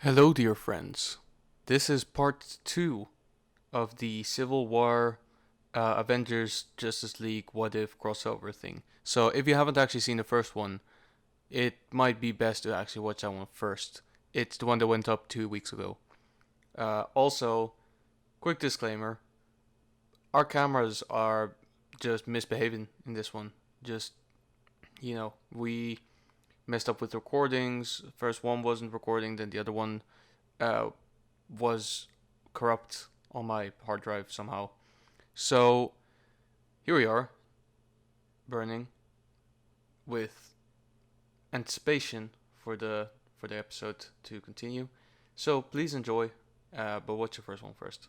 Hello, dear friends. This is part 2 of the Civil War Avengers Justice League What If crossover thing. So, if you haven't actually seen the first one, it might be best to actually watch that one first. It's the one that went up 2 weeks ago. Also, quick disclaimer our cameras are just misbehaving in this one. Just, we messed up with recordings. First one wasn't recording, then the other one uh, was corrupt on my hard drive somehow. So here we are, burning with anticipation for the episode to continue. So please enjoy, but watch the first one first.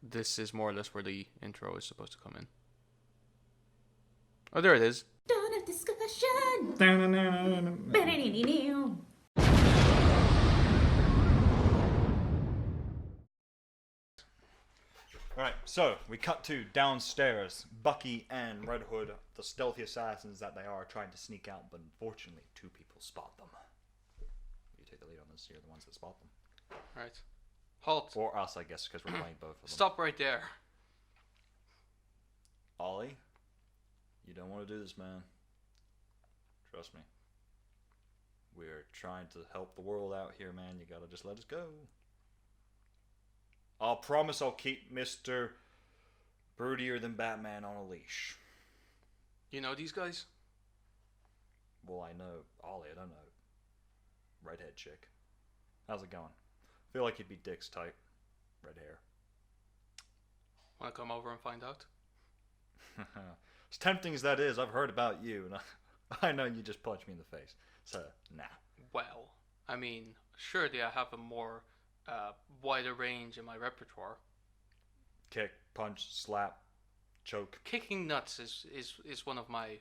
This is more or less where the intro is supposed to come in. Oh, there it is. Dawn of discussion. Alright, so we cut to downstairs. Bucky and Red Hood, the stealthy assassins that they are, trying to sneak out, but unfortunately, two people spot them. You take the lead on this, you're the ones that spot them. Right. Halt. Or us, I guess, because we're playing both of them. Stop right there. Ollie, you don't want to do this, man. Trust me. We're trying to help the world out here, man. You gotta just let us go. I'll promise I'll keep Mr. Broodier than Batman on a leash. You know these guys? Well, I know Ollie, I don't know. Redhead chick. How's it going? Feel like you'd be Dick's type. Red hair. Want to come over and find out? As tempting as that is, I've heard about you, and I know you just punched me in the face. So, nah. Well, I mean, surely I have a more wider range in my repertoire. Kick, punch, slap, choke. Kicking nuts is one of my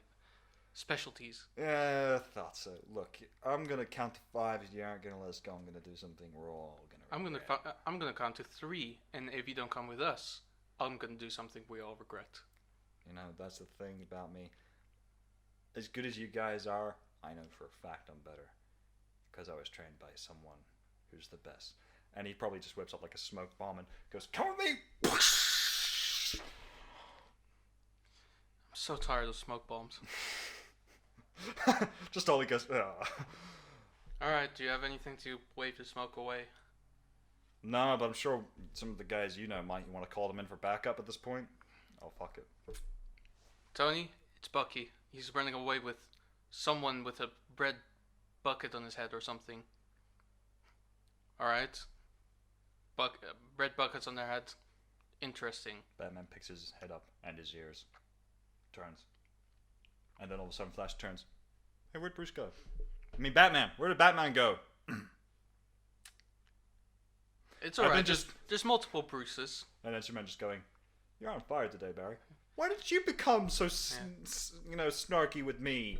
specialties. Yeah, I thought so. Look, I'm gonna count to 5. If you aren't gonna let us go, I'm gonna do something we're all gonna regret. I'm gonna count to 3, and if you don't come with us, I'm gonna do something we all regret. You know, that's the thing about me. As good as you guys are, I know for a fact I'm better. Because I was trained by someone who's the best. And he probably just whips up like a smoke bomb and goes, "Come with me!" I'm so tired of smoke bombs. Just all he goes, ugh. Alright, do you have anything to wave the smoke away? No, but I'm sure some of the guys you know might want to call them in for backup at this point. Oh, fuck it. Tony, it's Bucky. He's running away with someone with a bread bucket on his head or something. Alright. Bread buckets on their heads. Interesting. Batman picks his head up and his ears. Turns. And then all of a sudden Flash turns. Hey, where'd Bruce go? I mean, Batman. Where did Batman go? It's alright. There's multiple Bruces. And then Superman just going, "You're on fire today, Barry. Why did you become so, snarky with me?"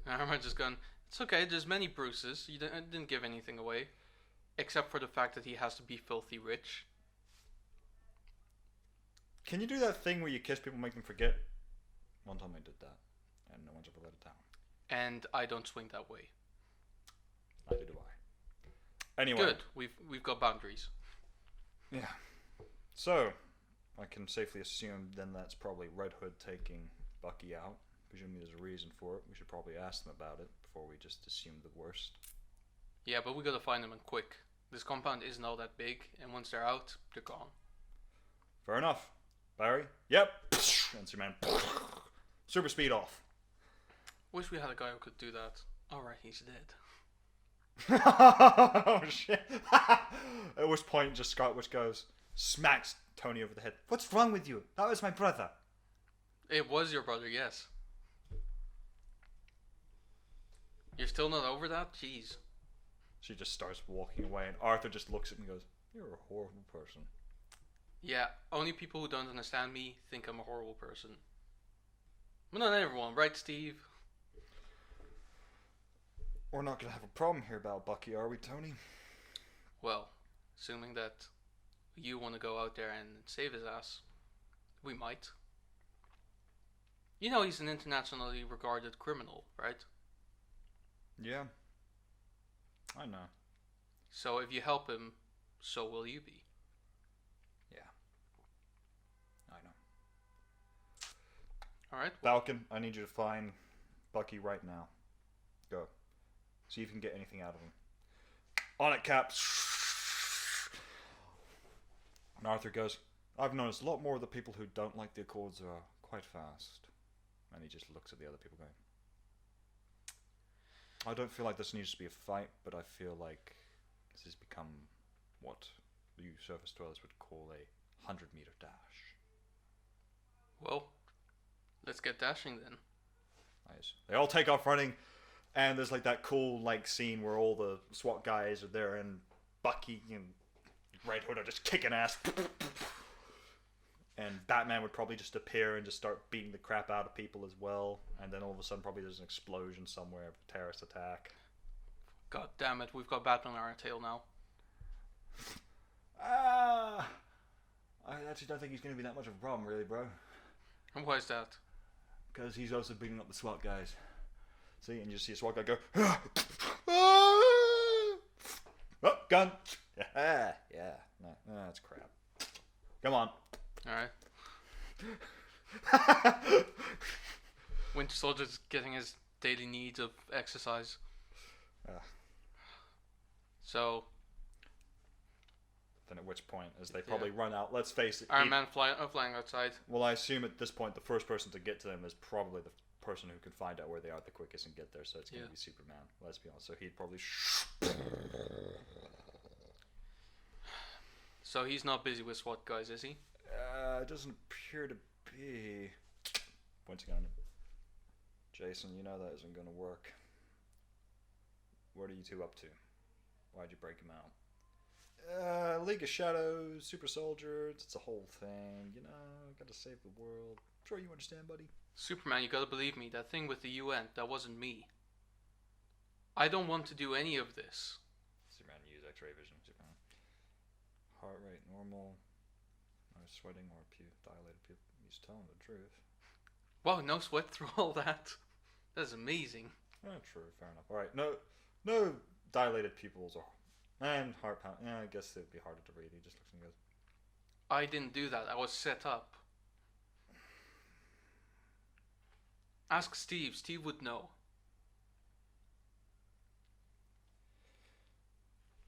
And I'm just going, it's okay, there's many Bruces. You didn't give anything away. Except for the fact that he has to be filthy rich. Can you do that thing where you kiss people and make them forget? One time I did that, and no one's ever let it down. And I don't swing that way. Neither do I. Anyway. Good, we've got boundaries. Yeah. So, I can safely assume then that's probably Red Hood taking Bucky out. Presumably there's a reason for it. We should probably ask them about it before we just assume the worst. Yeah, but we gotta find them and quick. This compound isn't all that big, and once they're out, they're gone. Fair enough. Barry? Yep. And Superman. Super speed off. Wish we had a guy who could do that. Alright, he's dead. Oh shit. At which point just Scott Witch goes, smacks Tony over the head. "What's wrong with you? That was my brother." It was your brother, yes. You're still not over that? Jeez. She just starts walking away, and Arthur just looks at me and goes, "You're a horrible person." Yeah, only people who don't understand me think I'm a horrible person. But not everyone, right, Steve? We're not gonna have a problem here about Bucky, are we, Tony? Well, assuming that you want to go out there and save his ass, we might. You know he's an internationally regarded criminal, right? Yeah. I know. So if you help him, so will you be. Yeah. I know. Alright? Falcon, I need you to find Bucky right now. Go. See if you can get anything out of him. On it, Cap. And Arthur goes, I've noticed a lot more of the people who don't like the Accords are quite fast. And he just looks at the other people going, I don't feel like this needs to be a fight, but I feel like this has become what you surface dwellers would call a 100-meter dash. Well, let's get dashing then. Nice. They all take off running, and there's like that cool like scene where all the SWAT guys are there, and Bucky and Red Hood are just kicking ass. And Batman would probably just appear and just start beating the crap out of people as well. And then all of a sudden, probably there's an explosion somewhere, a terrorist attack. God damn it, we've got Batman on our tail now. I actually don't think he's going to be that much of a problem, really, bro. And why is that? Because he's also beating up the SWAT guys. See, and you just see a SWAT guy go, oh, gun. Yeah, no, that's crap. Come on. Alright. Winter Soldier's getting his daily needs of exercise. So. Then at which point, as they probably run out, let's face it. Iron Man flying outside. Well, I assume at this point the first person to get to them is probably the person who can find out where they are the quickest and get there, so it's going to be Superman. Let's be honest. So he'd probably. So he's not busy with SWAT guys, is he? It doesn't appear to be. Pointing on him. Jason, you know that isn't going to work. What are you two up to? Why'd you break him out? League of Shadows, Super Soldiers, it's a whole thing. You know, gotta save the world. I'm sure you understand, buddy. Superman, you gotta believe me. That thing with the UN, that wasn't me. I don't want to do any of this. Superman, use X-ray vision. Superman. Heart rate normal. No sweating or dilated pupil. He's telling the truth. Wow, no sweat through all that. That's amazing. True, fair enough. Alright, no dilated pupils or and heart pound. Yeah, I guess it'd be harder to read. He just looks and goes, I didn't do that. I was set up. Ask Steve. Steve would know.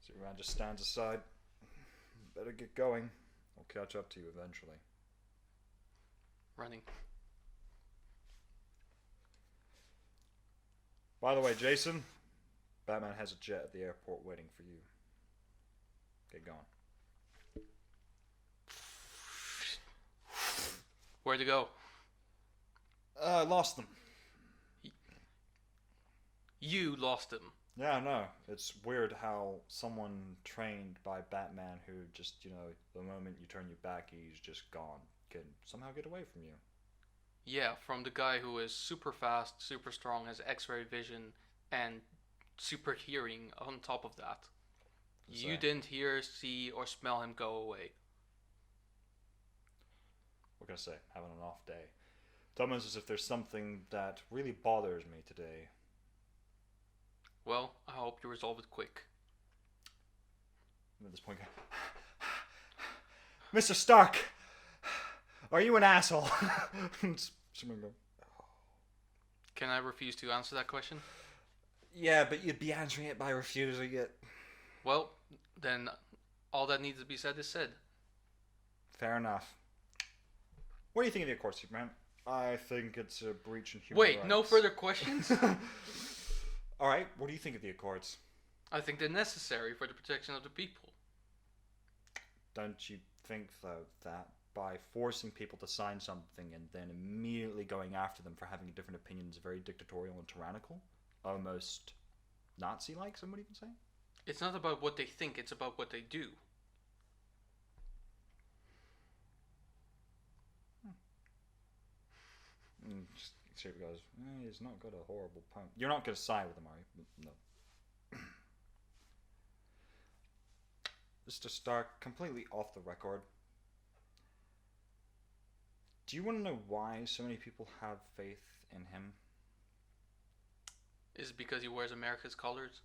Superman just stands aside. Better get going. I'll catch up to you eventually. Running. By the way, Jason, Batman has a jet at the airport waiting for you. Get going. Where'd you go? Lost them. You lost him. Yeah, I know. It's weird how someone trained by Batman who just, the moment you turn your back, he's just gone, can somehow get away from you. Yeah, from the guy who is super fast, super strong, has X-ray vision, and super hearing on top of that. You didn't hear, see, or smell him go away. What can I say? Having an off day. It's almost as if there's something that really bothers me today. Well, I hope you resolve it quick. And at this point, Mr. Stark, are you an asshole? Someone go, Can I refuse to answer that question? yeah, but you'd be answering it by refusing it. Well, then all that needs to be said is said. Fair enough. What do you think of the Accord, Superman? I think it's a breach in human Wait, rights. no further questions? Alright, what do you think of the Accords? I think they're necessary for the protection of the people. Don't you think, though, that by forcing people to sign something and then immediately going after them for having a different opinion is very dictatorial and tyrannical? Almost Nazi-like, some would even say? It's not about what they think, it's about what they do. Shape goes, he's not got a horrible point. You're not going to side with him, are you? No. Just to start completely off the record, do you want to know why so many people have faith in him? Is it because he wears America's colors?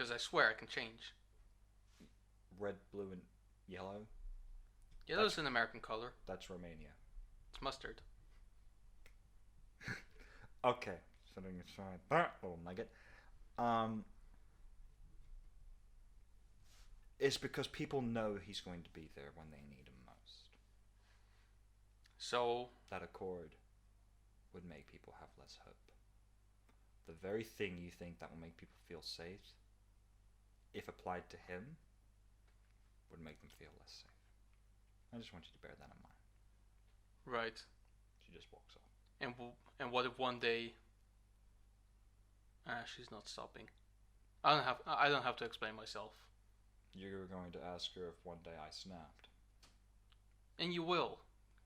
Because I swear I can change. Red, blue, and yellow. Yellow's an American color. That's Romania. It's mustard. Okay, setting aside that little nugget. It's because people know he's going to be there when they need him most. So That accord would make people have less hope. The very thing you think that will make people feel safe, if applied to him, would make them feel less safe. I just want you to bear that in mind. right. She just walks off. And what if one day? She's not stopping. I don't have to explain myself. You're going to ask her if one day I snapped. And you will,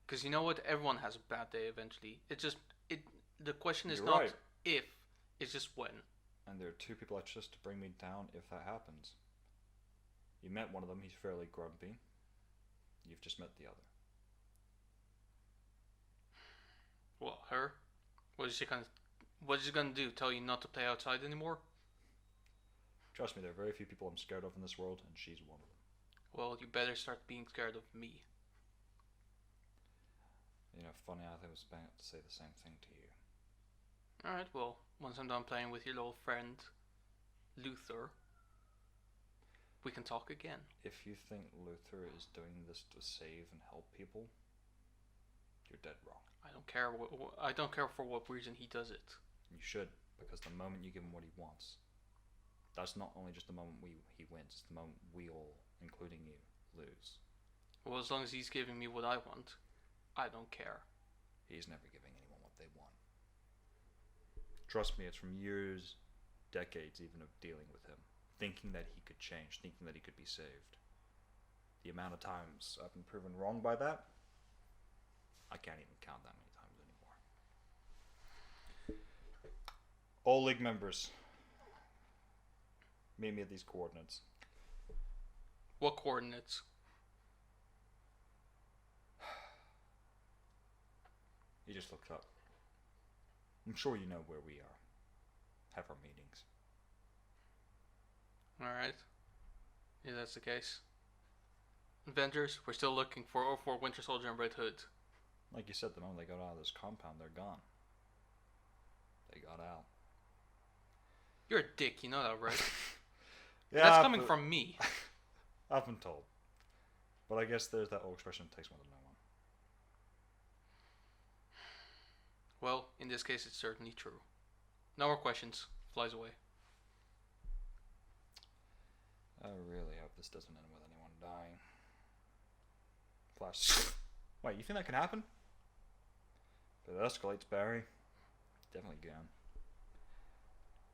because you know what? Everyone has a bad day eventually. The question is You're not right. if, it's just when. And there are two people I trust to bring me down if that happens. You met one of them, he's fairly grumpy. You've just met the other. Well, her. What is she gonna do? Tell you not to play outside anymore? Trust me, there are very few people I'm scared of in this world, and she's one of them. Well, you better start being scared of me. You know, funny, I was about to say the same thing to you. Alright, well, once I'm done playing with your little friend, Luther, we can talk again. If you think Luther is doing this to save and help people, you're dead wrong. I don't care. I don't care for what reason he does it. You should, because the moment you give him what he wants, that's not only just the moment he wins, it's the moment we all, including you, lose. Well, as long as he's giving me what I want, I don't care. He's never giving anyone what they want. Trust me, it's from years, decades even, of dealing with him, thinking that he could change, thinking that he could be saved. The amount of times I've been proven wrong by that, I can't even count that many times anymore. All League members, meet me at these coordinates. What coordinates? You just looked up. I'm sure you know where we are. Have our meetings. Alright. Yeah, that's the case. Avengers, we're still looking for Winter Soldier and Red Hood. Like you said, the moment they got out of this compound, they're gone. They got out. You're a dick, you know that, right? Yeah, That's coming from me. I've been told. But I guess there's that old expression, it takes one to know one. Well, in this case, it's certainly true. No more questions. Flies away. I really hope this doesn't end with anyone dying. Flash. Wait, you think that can happen? If it escalates, Barry. Definitely can.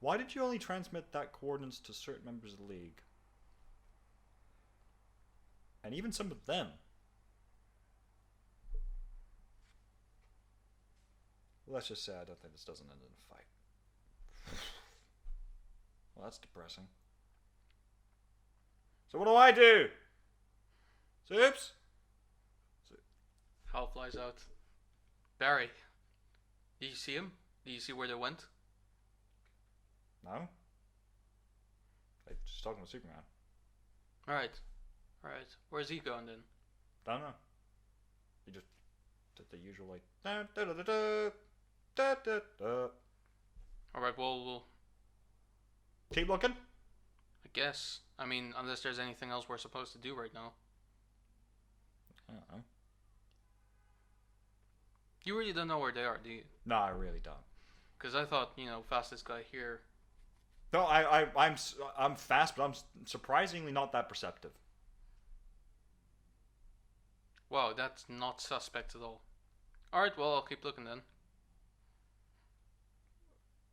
Why did you only transmit that coordinates to certain members of the League? And even some of them. Well, let's just say I don't think this doesn't end in a fight. Well, that's depressing. So what do I do? Soups? Hal flies out. Barry, did you see him? Did you see where they went? No? They just talking with Superman. Alright. Where's he going then? Don't know. He just did the usual like da da da da da da da da. Alright, well, we'll Keep looking. I guess. I mean, unless there's anything else we're supposed to do right now. I don't know. You really don't know where they are, do you? No, I really don't. Because I thought, fastest guy here. No, I'm fast, but I'm surprisingly not that perceptive. Wow, that's not suspect at all. Alright, well, I'll keep looking then.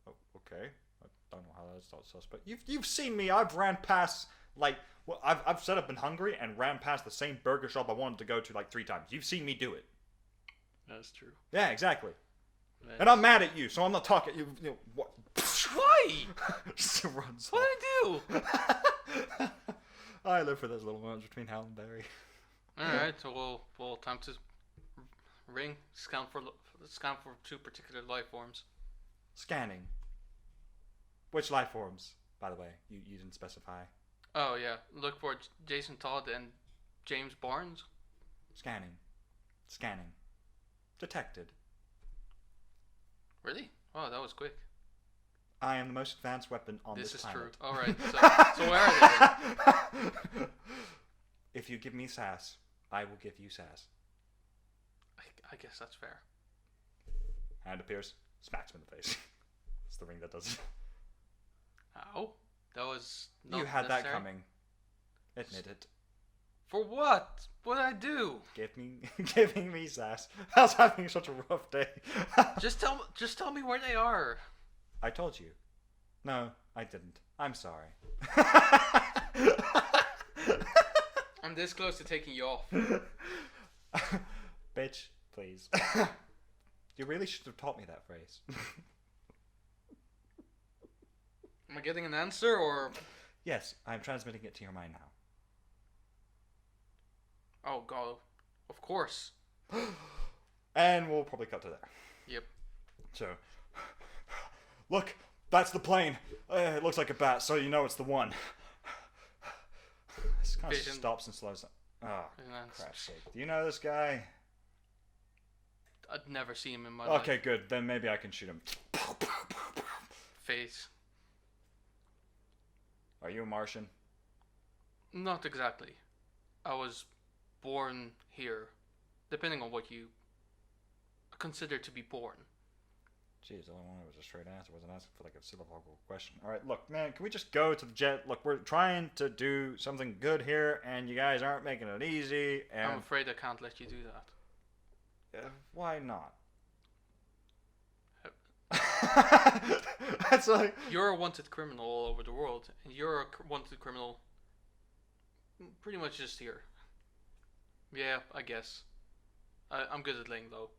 Oh, okay. I don't know how that's not suspect. You've seen me. I've ran past I've set up in Hungary and ran past the same burger shop I wanted to go to like 3 times. You've seen me do it. That's true. Yeah, exactly. And I'm mad at you, so I'm not talking. You know what? Why? Just runs What did I do? I live for those little moments between Hal and Barry. Alright, so we'll time to scan for 2 particular life forms. Scanning. Which life forms? By the way, you didn't specify. Oh yeah, look for Jason Todd and James Barnes. Scanning. Detected. Really? Oh, that was quick. I am the most advanced weapon on this planet. This is true. All right. So where are they? If you give me sass, I will give you sass. I guess that's fair. Hand appears, smacks him in the face. It's the ring that does it. Ow. That was not You had necessary. that coming. Admit it. For what? What did I do? Giving me sass. I was having such a rough day. Just tell me where they are. I told you. No, I didn't. I'm sorry. I'm this close to taking you off. Bitch, please. You really should have taught me that phrase. Am I getting an answer or? Yes, I'm transmitting it to your mind now. Oh god, of course. And we'll probably cut to there. Yep. So, look, that's the plane. It looks like a bat, so you know it's the one. This kind of Vision. stops and slows down. Oh, And then crap's sake. Do you know this guy? I'd never see him in my life. Okay, good. Then maybe I can shoot him. Face. Are you a Martian? Not exactly. I was born here, depending on what you consider to be born. Jeez, the only one that was a straight answer. Wasn't asking for like a philosophical question. All right, look, man, can we just go to the jet? Look, we're trying to do something good here, and you guys aren't making it easy. And I'm afraid I can't let you do that. why not? That's like You're a wanted criminal all over the world, and you're a wanted criminal pretty much just here. Yeah, I guess. I'm good at laying low.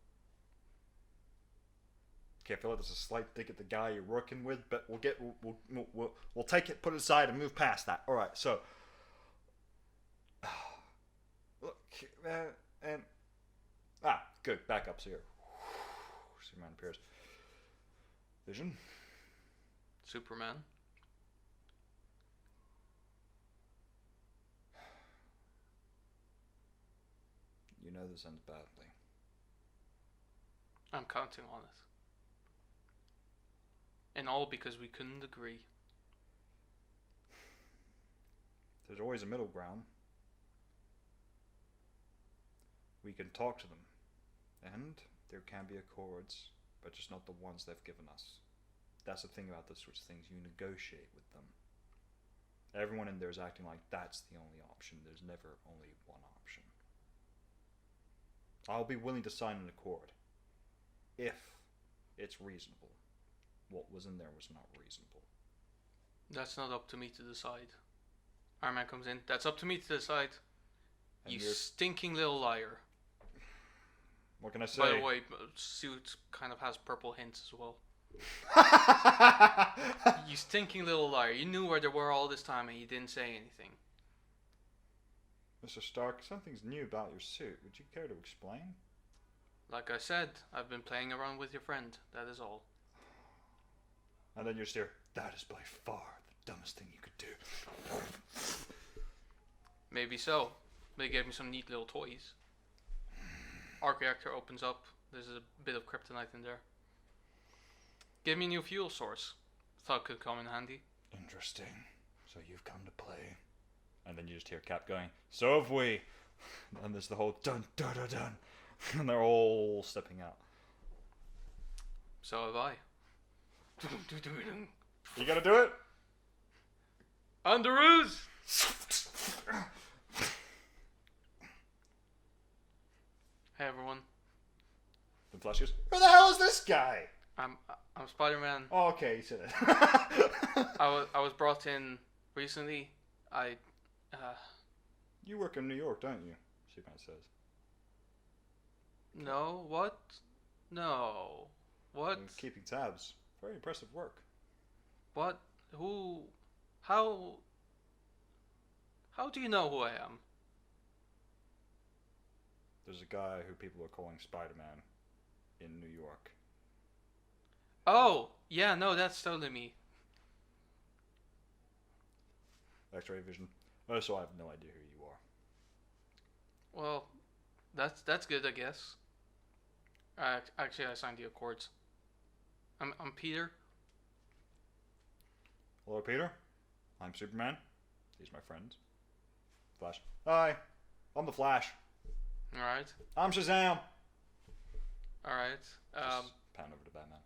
okay. I feel like there's a slight dig at the guy you're working with, but we'll take it, put it aside, and move past that. All right, so look, and good. Backups here. Superman appears. Vision. Superman. You know this ends badly. I'm counting on it. And all because we couldn't agree. There's always a middle ground. We can talk to them. And there can be accords, but just not the ones they've given us. That's the thing about those sorts of things. You negotiate with them. Everyone in there is acting like that's the only option. There's never only one option. I'll be willing to sign an accord if it's reasonable. What was in there was not reasonable. That's not up to me to decide. Iron Man comes in. That's up to me to decide. And You you're- stinking little liar. What can I say? By the way, suit kind of has purple hints as well. You stinking little liar. You knew where they were all this time and you didn't say anything. Mr. Stark, something's new about your suit. Would you care to explain? Like I said, I've been playing around with your friend. That is all. And then you're just here. That is by far the dumbest thing you could do. Maybe so. They gave me some neat little toys. Arc reactor opens up. There's a bit of kryptonite in there. Give me a new fuel source. Thought could come in handy. Interesting. So you've come to play. And then you just hear Cap going, so have we. And there's the whole dun dun dun dun. And they're all stepping out. So have I. You gonna do it? Underoos! Hey everyone. The Flash goes, who the hell is this guy? I'm Spider-Man. Oh, okay, he said it. I was brought in recently. You work in New York, don't you? Superman says. No, what? No. What? And keeping tabs. Very impressive work. What? Who? How do you know who I am? There's a guy who people are calling Spider-Man in New York. Oh, yeah, no, that's totally me. X-ray vision. So I have no idea who you are. Well, that's good, I guess. Actually, I signed the accords. I'm Peter. Hello, Peter. I'm Superman. These are my friends. Flash. Hi. I'm the Flash. All right. I'm Shazam. All right. Just pan over to Batman.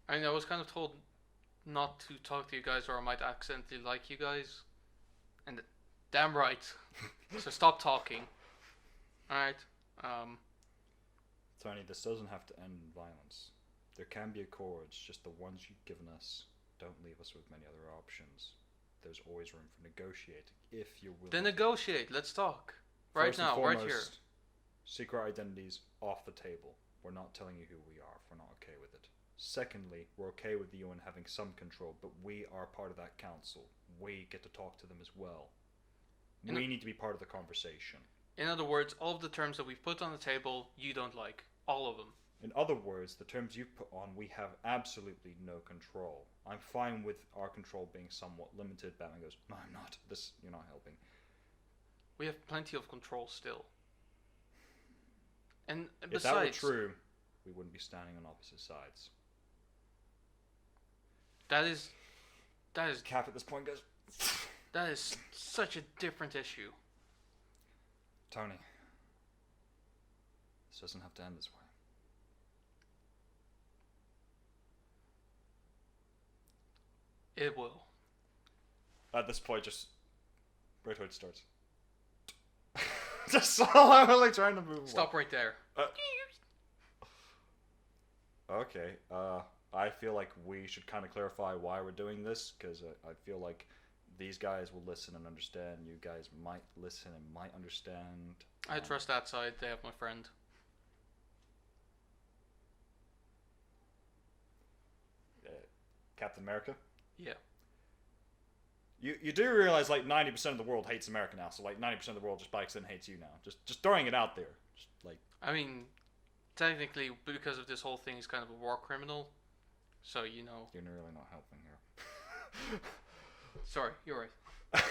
I was kind of told not to talk to you guys, or I might accidentally like you guys. And damn right. So stop talking. All right. Tony, this doesn't have to end in violence. There can be accords, just the ones you've given us don't leave us with many other options. There's always room for negotiating, if you're willing. Then negotiate. Let's talk. Right First and now, foremost, right here. Secret identities off the table. We're not telling you who we are if we're not okay with it. Secondly, we're okay with you and having some control, but we are part of that council. We get to talk to them as well. We need to be part of the conversation. In other words, all of the terms that we've put on the table, you don't like. All of them. In other words, the terms you've put on, we have absolutely no control. I'm fine with our control being somewhat limited. Batman goes, no, I'm not. You're not helping. We have plenty of control still. And besides, if that were true, we wouldn't be standing on opposite sides. That is Cap at this point goes, that is such a different issue. Tony, this doesn't have to end this way. It will. At this point, just Red Hood starts. Just slowly trying to move. Stop right there. Okay. I feel like we should kind of clarify why we're doing this, because I feel like these guys will listen and understand. You guys might listen and might understand. I trust that side. They have my friend. Captain America? Yeah. You do realize like 90% of the world hates America now, so like 90% of the world just by accident hates you now. Just throwing it out there. Just like, I mean, technically, because of this whole thing, he's kind of a war criminal. So, you know. You're really not helping here. Sorry, you're right.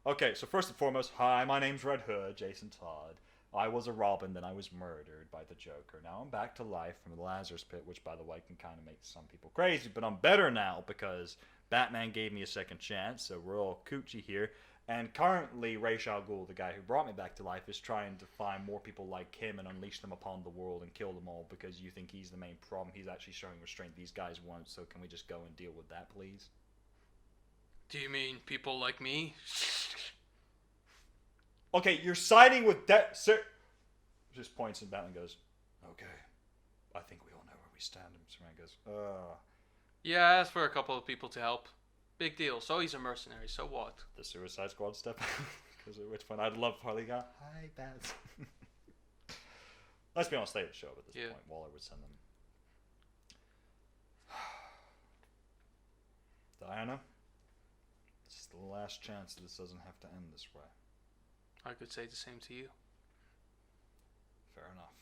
Okay, so first and foremost, hi, my name's Red Hood, Jason Todd. I was a Robin, then I was murdered by the Joker. Now I'm back to life from the Lazarus Pit, which, by the way, can kind of make some people crazy, but I'm better now because Batman gave me a second chance, so we're all coochie here. And currently, Ra's al Ghul, the guy who brought me back to life, is trying to find more people like him and unleash them upon the world and kill them all because you think he's the main problem. He's actually showing restraint these guys won't, so can we just go and deal with that, please? Do you mean people like me? Okay, you're siding with that, sir. Just points and Batman goes, okay, I think we all know where we stand. And Superman goes, Yeah, I asked for a couple of people to help. Big deal. So he's a mercenary, so what? The Suicide Squad step. Because at which point I'd love Harley go, hi, Bats. Let's be honest, they would show up at this point. Waller would send them. Diana, this is the last chance that this doesn't have to end this way. I could say the same to you. Fair enough.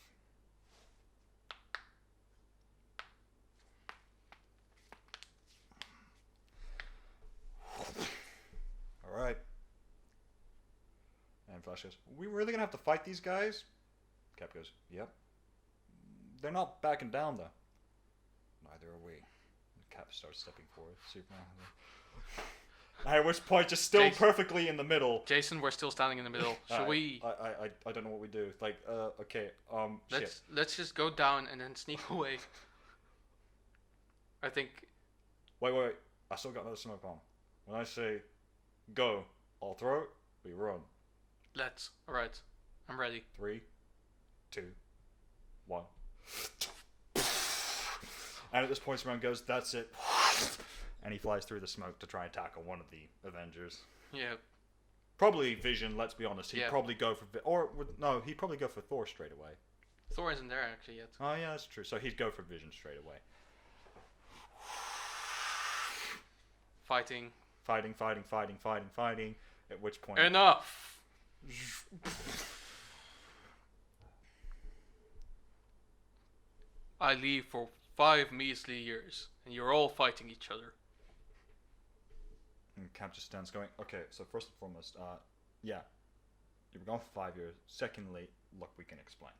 Alright. And Flash goes, are we really gonna have to fight these guys? Cap goes, yep. They're not backing down though. Neither are we. Cap starts stepping forward. Superman. At which point, just still Jason, perfectly in the middle. Jason, we're still standing in the middle. Should we? I don't know what we do. Like, okay, shit. Let's just go down and then sneak away. I think. Wait. I still got another smoke bomb. When I say go, I'll throw it, we run. Let's. Alright. I'm ready. 3, 2, 1. And at this point, Superman goes, that's it. And he flies through the smoke to try and tackle one of the Avengers. Yeah. Probably Vision, let's be honest. He'd probably go for... he'd probably go for Thor straight away. Thor isn't there actually yet. Oh, yeah, that's true. So he'd go for Vision straight away. Fighting. At which point... Enough! I leave for 5 measly years, and you're all fighting each other. Cap just stands going, okay, so first and foremost, yeah, you were gone for 5 years. Secondly, look, we can explain.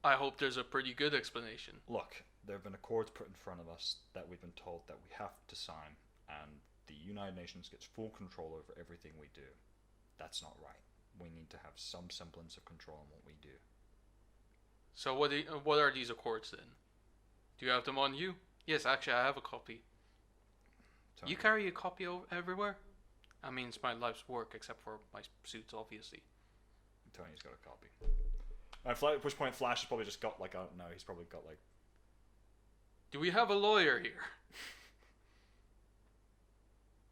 I hope there's a pretty good explanation. Look, there have been accords put in front of us that we've been told that we have to sign, and the United Nations gets full control over everything we do. That's not right. We need to have some semblance of control on what we do. So what are these accords then? Do you have them on you? Yes, actually, I have a copy. Tony, You carry a copy everywhere? I mean, it's my life's work, except for my suits, obviously. Tony's got a copy. At which point Flash has probably just got like, I don't know, he's probably got like... Do we have a lawyer here?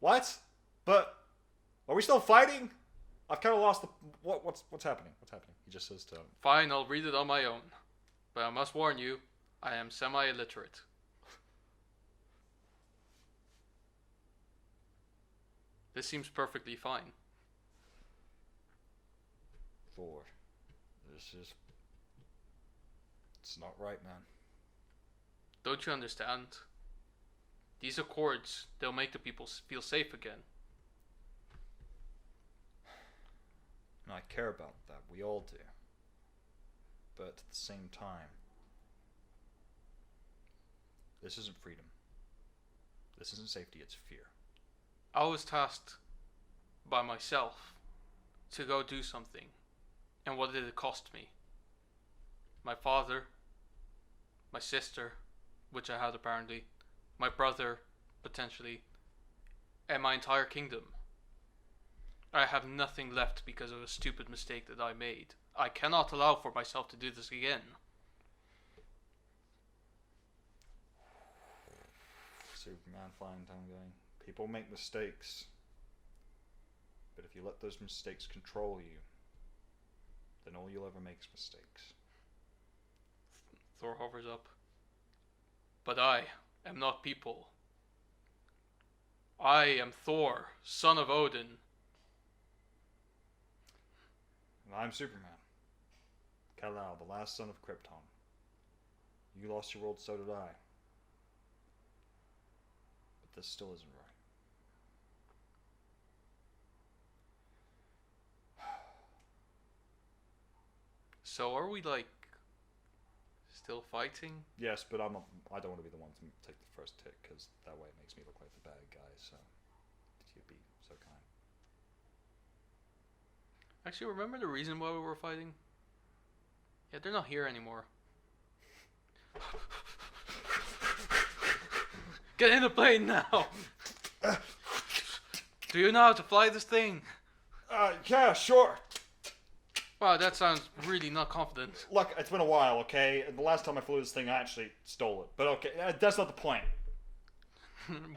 What? But are we still fighting? I've kind of lost the... What's happening? What's happening? He just says to him. Fine, I'll read it on my own. But I must warn you, I am semi-illiterate. This seems perfectly fine. Thor, this is... It's not right, man. Don't you understand? These accords, they'll make the people feel safe again. And I care about that. We all do. But at the same time, this isn't freedom. This isn't safety, it's fear. I was tasked by myself to go do something. And what did it cost me? My father, my sister, which I had apparently, my brother, potentially, and my entire kingdom. I have nothing left because of a stupid mistake that I made. I cannot allow for myself to do this again. Superman flying down going, people make mistakes. But if you let those mistakes control you, then all you'll ever make is mistakes. Thor hovers up. But I am not people. I am Thor, son of Odin. And I'm Superman. Kal-El, the last son of Krypton. You lost your world, so did I. But this still isn't right. So are we like still fighting? Yes, but I don't want to be the one to take the first hit, because that way it makes me look like the bad guy, so if you'd be so kind. Actually, remember the reason why we were fighting? Yeah, they're not here anymore. Get in the plane now! Do you know how to fly this thing? Yeah, sure. Wow, that sounds really not confident. Look, it's been a while, okay? The last time I flew this thing, I actually stole it. But okay, that's not the point.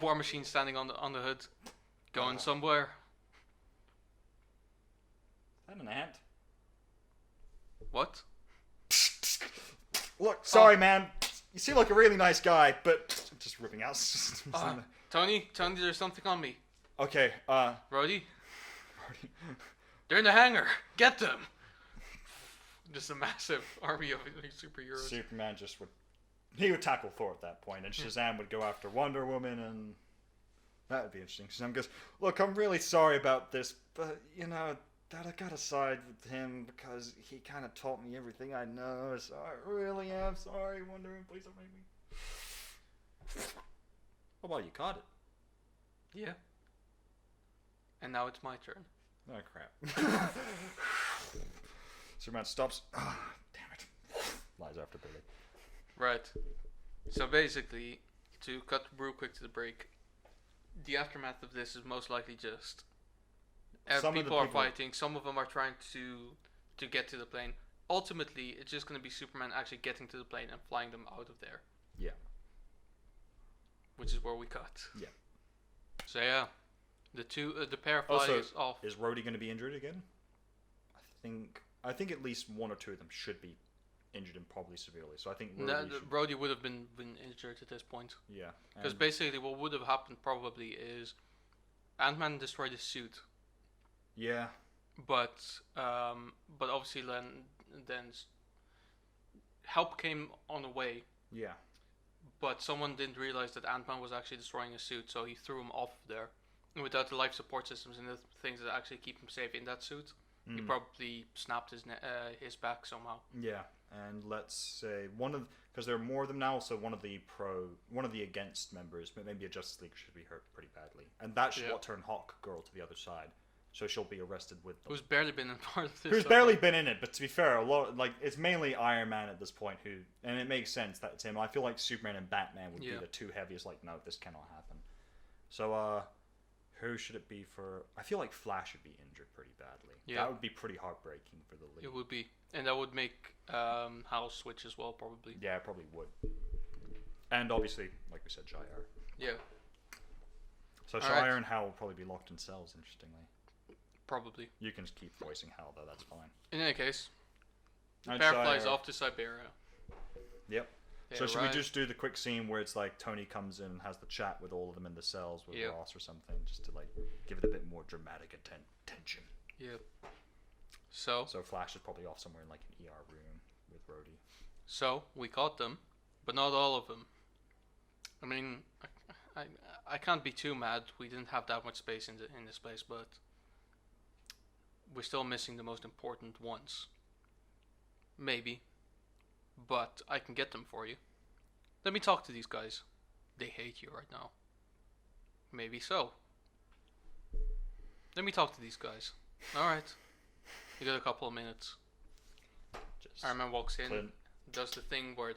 War Machine standing on the hood, going somewhere. Is that an ant? What? Look, sorry, man. You seem like a really nice guy, but just ripping out. Tony, there's something on me. Okay, Rhodey, they're in the hangar. Get them. Just a massive army of superheroes. Superman he would tackle Thor at that point, and Shazam would go after Wonder Woman, and that would be interesting. Shazam goes, look, I'm really sorry about this, but, you know, Dad, I gotta side with him because he kind of taught me everything I know, so I really am sorry, Wonder Woman, please don't make me. Oh, well, you caught it. Yeah. And now it's my turn. Oh, crap. Superman stops. Oh, damn it. Lies after Billy. Right. So basically, to cut real quick to the break, the aftermath of this is most likely just people are fighting. Some of them are trying to get to the plane. Ultimately, it's just going to be Superman actually getting to the plane and flying them out of there. Yeah. Which is where we cut. Yeah. So yeah, the pair flies off. Is Rhodey going to be injured again? I think at least one or two of them should be injured and probably severely. So I think Rhodey would have been injured at this point. Yeah. Because basically what would have happened probably is Ant-Man destroyed his suit. Yeah. But obviously then help came on the way. Yeah. But someone didn't realize that Ant-Man was actually destroying his suit, so he threw him off there. Without the life support systems and the things that actually keep him safe in that suit, he probably snapped his back somehow. Yeah, and let's say because there are more of them now. So one of the against members, maybe a Justice League, should be hurt pretty badly, and that's what turned Hawk Girl to the other side. So she'll be arrested with them. Who's barely been in part of this. Who's barely been in it, but to be fair, it's mainly Iron Man at this point and it makes sense that it's him. I feel like Superman and Batman would be the two heaviest. Like, no, this cannot happen. So, who should it be for? I feel like Flash would be injured pretty badly. Yeah. That would be pretty heartbreaking for the league. It would be, and that would make Hal switch as well, probably. Yeah, it probably would. And obviously, like we said, Shire. Yeah. So Shire and Hal will probably be locked in cells. Interestingly. Probably. You can just keep voicing Hal though. That's fine. In any case, the pair flies off to Siberia. Yep. So should we just do the quick scene where it's like Tony comes in and has the chat with all of them in the cells with Ross or something, just to like give it a bit more dramatic attention. Yep. So Flash is probably off somewhere in like an ER room with Rhodey. So we caught them, but not all of them. I mean, I can't be too mad. We didn't have that much space in this place, but we're still missing the most important ones. Maybe. But I can get them for you. Let me talk to these guys. They hate you right now. Maybe so. Let me talk to these guys. Alright. You got a couple of minutes. Iron Man walks in, does the thing where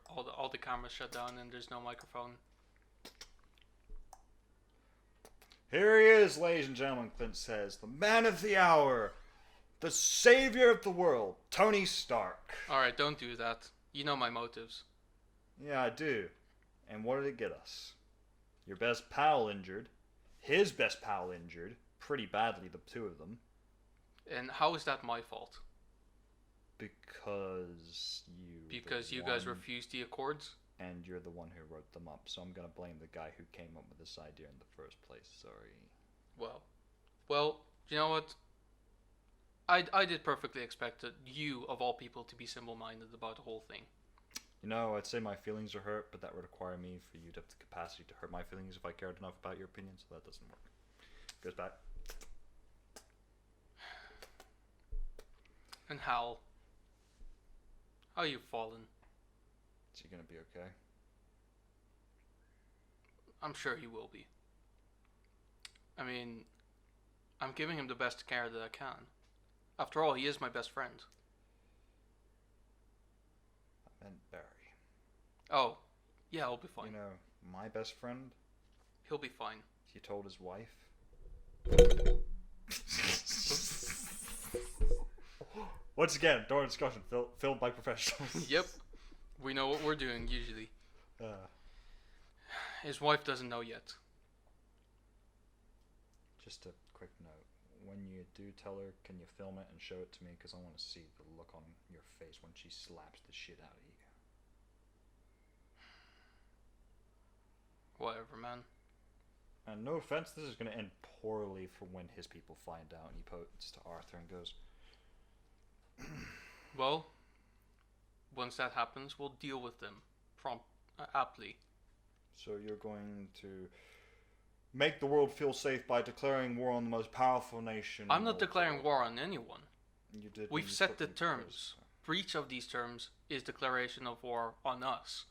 all the cameras shut down and there's no microphone. Here he is, ladies and gentlemen, Clint says. The man of the hour. The savior of the world, Tony Stark. Alright, don't do that. You know my motives. Yeah, I do. And what did it get us? Your best pal injured. His best pal injured. Pretty badly, the two of them. And how is that my fault? Because you guys refused the accords? And you're the one who wrote them up. So I'm going to blame the guy who came up with this idea in the first place. Sorry. Well, you know what? I did perfectly expect you, of all people, to be simple-minded about the whole thing. You know, I'd say my feelings are hurt, but that would require me for you to have the capacity to hurt my feelings if I cared enough about your opinion, so that doesn't work. Goes back. And Hal, how you fallen? Is he gonna be okay? I'm sure he will be. I mean, I'm giving him the best care that I can. After all, he is my best friend. I meant Barry. Oh, yeah, he'll be fine. You know, my best friend? He'll be fine. He told his wife. Once again, door discussion, filmed by professionals. Yep. We know what we're doing, usually. His wife doesn't know yet. Just a quick note. When you do tell her, can you film it and show it to me? Because I want to see the look on your face when she slaps the shit out of you. Whatever, man. And no offense, this is going to end poorly for when his people find out. And he points to Arthur and goes, well, once that happens, we'll deal with them aptly. So you're going to make the world feel safe by declaring war on the most powerful nation. I'm not declaring war on anyone. You did. We've set the terms. For each of these terms is declaration of war on us.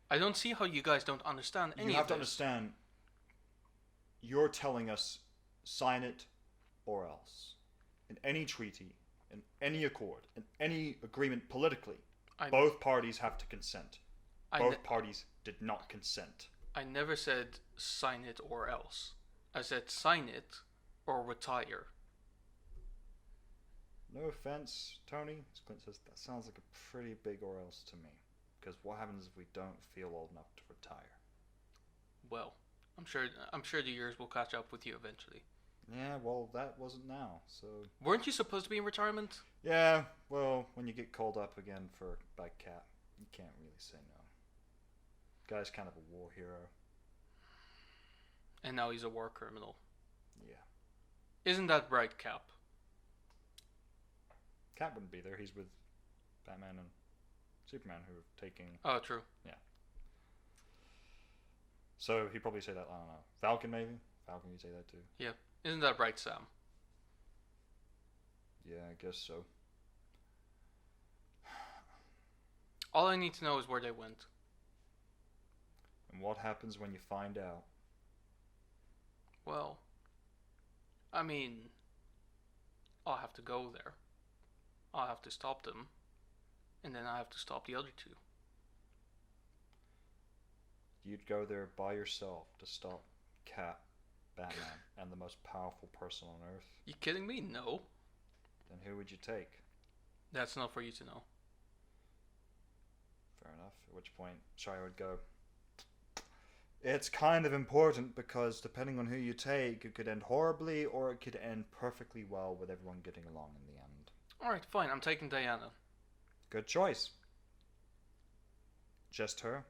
I don't see how you guys don't understand any of this. You have to understand, you're telling us sign it or else. In any treaty, in any accord, in any agreement politically, both parties have to consent. Both parties did not consent. I never said sign it or else. I said sign it or retire. No offense, Tony, as Clint says, that sounds like a pretty big or else to me. Because what happens if we don't feel old enough to retire? Well, I'm sure the years will catch up with you eventually. Yeah, well, that wasn't now, so... Weren't you supposed to be in retirement? Yeah, well, when you get called up again by Cap, you can't really say no. Guy's kind of a war hero. And now he's a war criminal. Yeah. Isn't that right, Cap? Cap wouldn't be there. He's with Batman and Superman, who are taking... Oh, true. Yeah. So he'd probably say that, I don't know. Falcon, maybe? Falcon, you'd say that too. Yep. Isn't that right, Sam? Yeah, I guess so. All I need to know is where they went. And what happens when you find out? Well, I mean, I'll have to go there. I'll have to stop them. And then I have to stop the other two. You'd go there by yourself to stop Cat, Batman, and the most powerful person on Earth? You kidding me? No. Then who would you take? That's not for you to know. Fair enough. At which point, Shire would go, it's kind of important because depending on who you take, it could end horribly or it could end perfectly well with everyone getting along in the end. Alright, fine. I'm taking Diana. Good choice. Just her?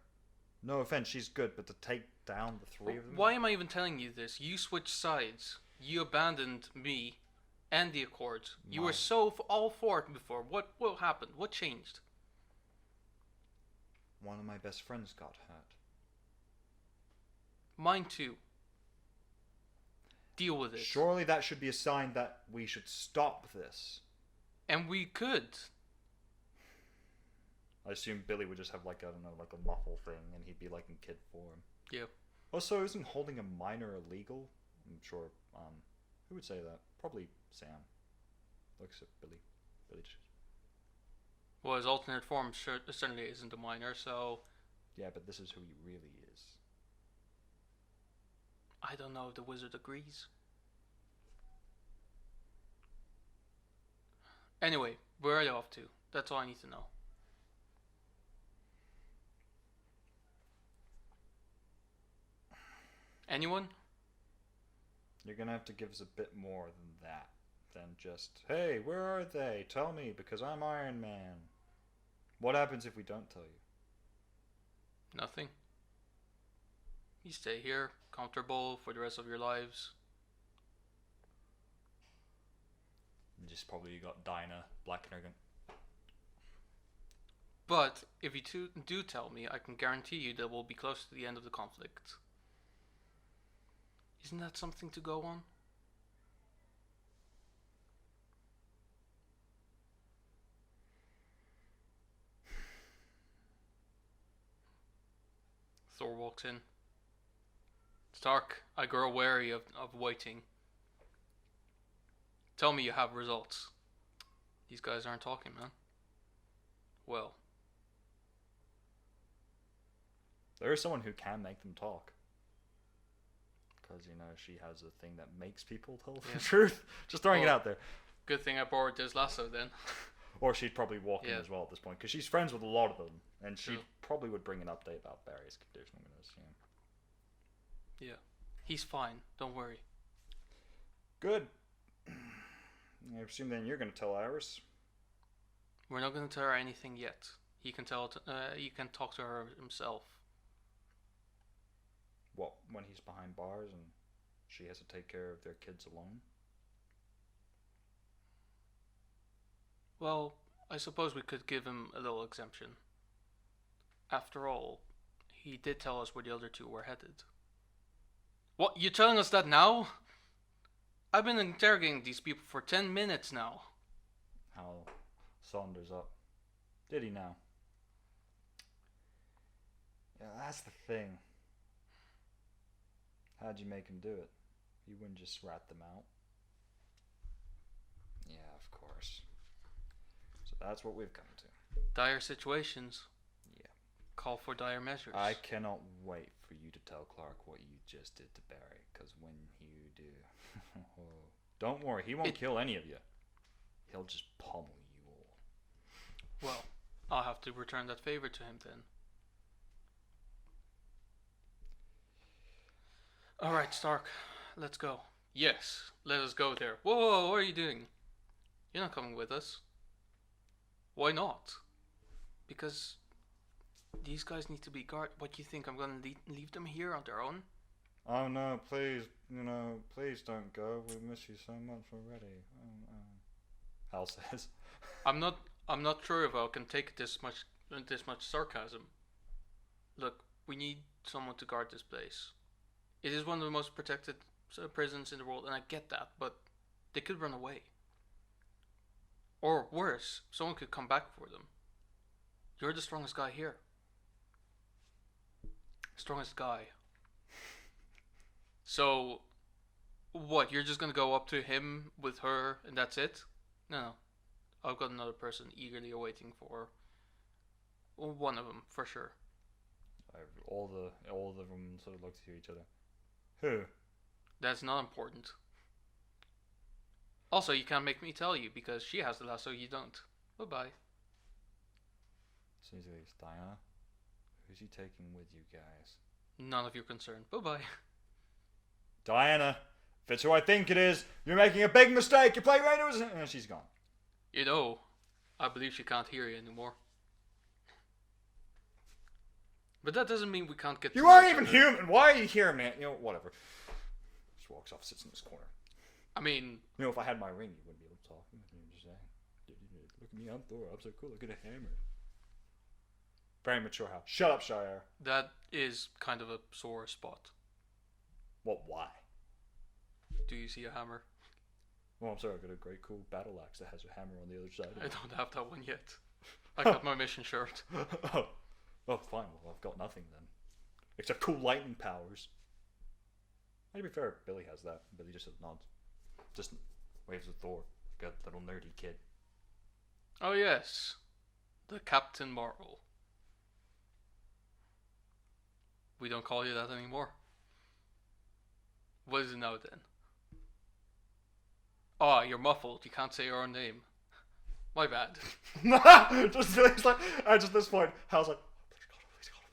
No offense, she's good, but to take down the three of them? Why am I even telling you this? You switched sides. You abandoned me and the Accords. You were so all for it before. What happened? What changed? One of my best friends got hurt. Mine too. Deal with it. Surely that should be a sign that we should stop this. And we could. I assume Billy would just have like, I don't know, like a muffle thing and he'd be like in kid form. Yeah. Also, isn't holding a minor illegal? I'm sure, who would say that? Probably Sam. Looks at Billy. Billy just... Well, his alternate form certainly isn't a minor, so... Yeah, but this is who he really is. I don't know if the wizard agrees. Anyway, where are you off to? That's all I need to know. Anyone? You're gonna have to give us a bit more than that. Than just, hey, where are they? Tell me, because I'm Iron Man. What happens if we don't tell you? Nothing. You stay here, comfortable for the rest of your lives. And just probably got Dinah, Black and Arrogant. But if you do tell me, I can guarantee you that we'll be close to the end of the conflict. Isn't that something to go on? Thor walks in. Stark, I grow wary of waiting. Tell me you have results. These guys aren't talking, man. Well. There is someone who can make them talk. Because, you know, she has a thing that makes people tell the truth. Just throwing it out there. Good thing I borrowed this lasso then. Or she'd probably walk in as well at this point. Because she's friends with a lot of them. And she True. probably would bring an update about Barry's condition, I'm going to assume. Yeah. He's fine. Don't worry. Good. I assume then you're going to tell Iris. We're not going to tell her anything yet. He can he can talk to her himself. What, when he's behind bars and she has to take care of their kids alone? Well, I suppose we could give him a little exemption. After all, he did tell us where the other two were headed. What, you telling us that now? I've been interrogating these people for 10 minutes now. Hal Saunders up. Did he now? Yeah, that's the thing. How'd you make him do it? You wouldn't just rat them out. Yeah, of course. So that's what we've come to. Dire situations. Yeah. Call for dire measures. I cannot wait for you to tell Clark what you just did to Barry, because when you do... Don't worry, he won't kill any of you. He'll just pummel you all. Well, I'll have to return that favor to him then. Alright, Stark. Let's go. Yes, let us go there. Whoa, what are you doing? You're not coming with us. Why not? Because these guys need to be guarded. What, you think I'm gonna leave them here on their own? Oh no, please, please don't go. We miss you so much already. Hal says. I'm not sure if I can take this much sarcasm. Look, we need someone to guard this place. It is one of the most protected prisons in the world, and I get that, but they could run away. Or worse, someone could come back for them. You're the strongest guy here. Strongest guy. So, what? You're just gonna go up to him with her, and that's it? No. I've got another person eagerly awaiting for one of them for sure. All of them sort of look to each other. Who? That's not important. Also, you can't make me tell you because she has the lasso, you don't. Bye bye. So he's Diana. Who's he taking with you guys? None of your concern. Bye bye. Diana, if it's who I think it is, you're making a big mistake. You're playing right into it. And she's gone. You know, I believe she can't hear you anymore. But that doesn't mean we can't get. You aren't even human. Why are you here, man? You know, whatever. Just walks off, sits in this corner. I mean, you know, if I had my ring, you wouldn't be able to talk. You're just saying, look at me, I'm Thor. I'm so cool. Look at a hammer. Very mature house. Shut up, Shire. That is kind of a sore spot. What? Why? Do you see a hammer? Well, I'm sorry. I've got a great cool battle axe that has a hammer on the other side. I don't have that one yet. I got my mission shirt. Oh, fine. Well, I've got nothing then, except cool lightning powers. To be fair, Billy has that. Billy just nods, just waves at Thor. Got little nerdy kid. Oh yes, the Captain Marvel. We don't call you that anymore. What is it now then? Oh, you're muffled. You can't say your own name. My bad. Just Billy's like, at this point, Hal's like, please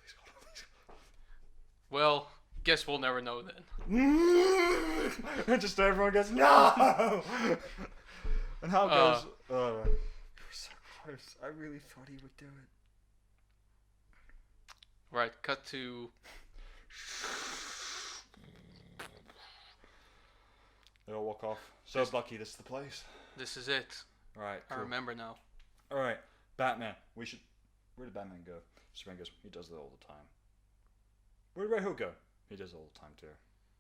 God. Well, guess we'll never know then. And just everyone goes, no! And Hal goes, you're so close. I really thought he would do it. Right, cut to... They all walk off. So, Bucky, this is the place. This is it. Alright, cool. I remember now. Alright, Batman. Where did Batman go? Superman goes, he does it all the time. Where did Red Hood go? He does it all the time, too.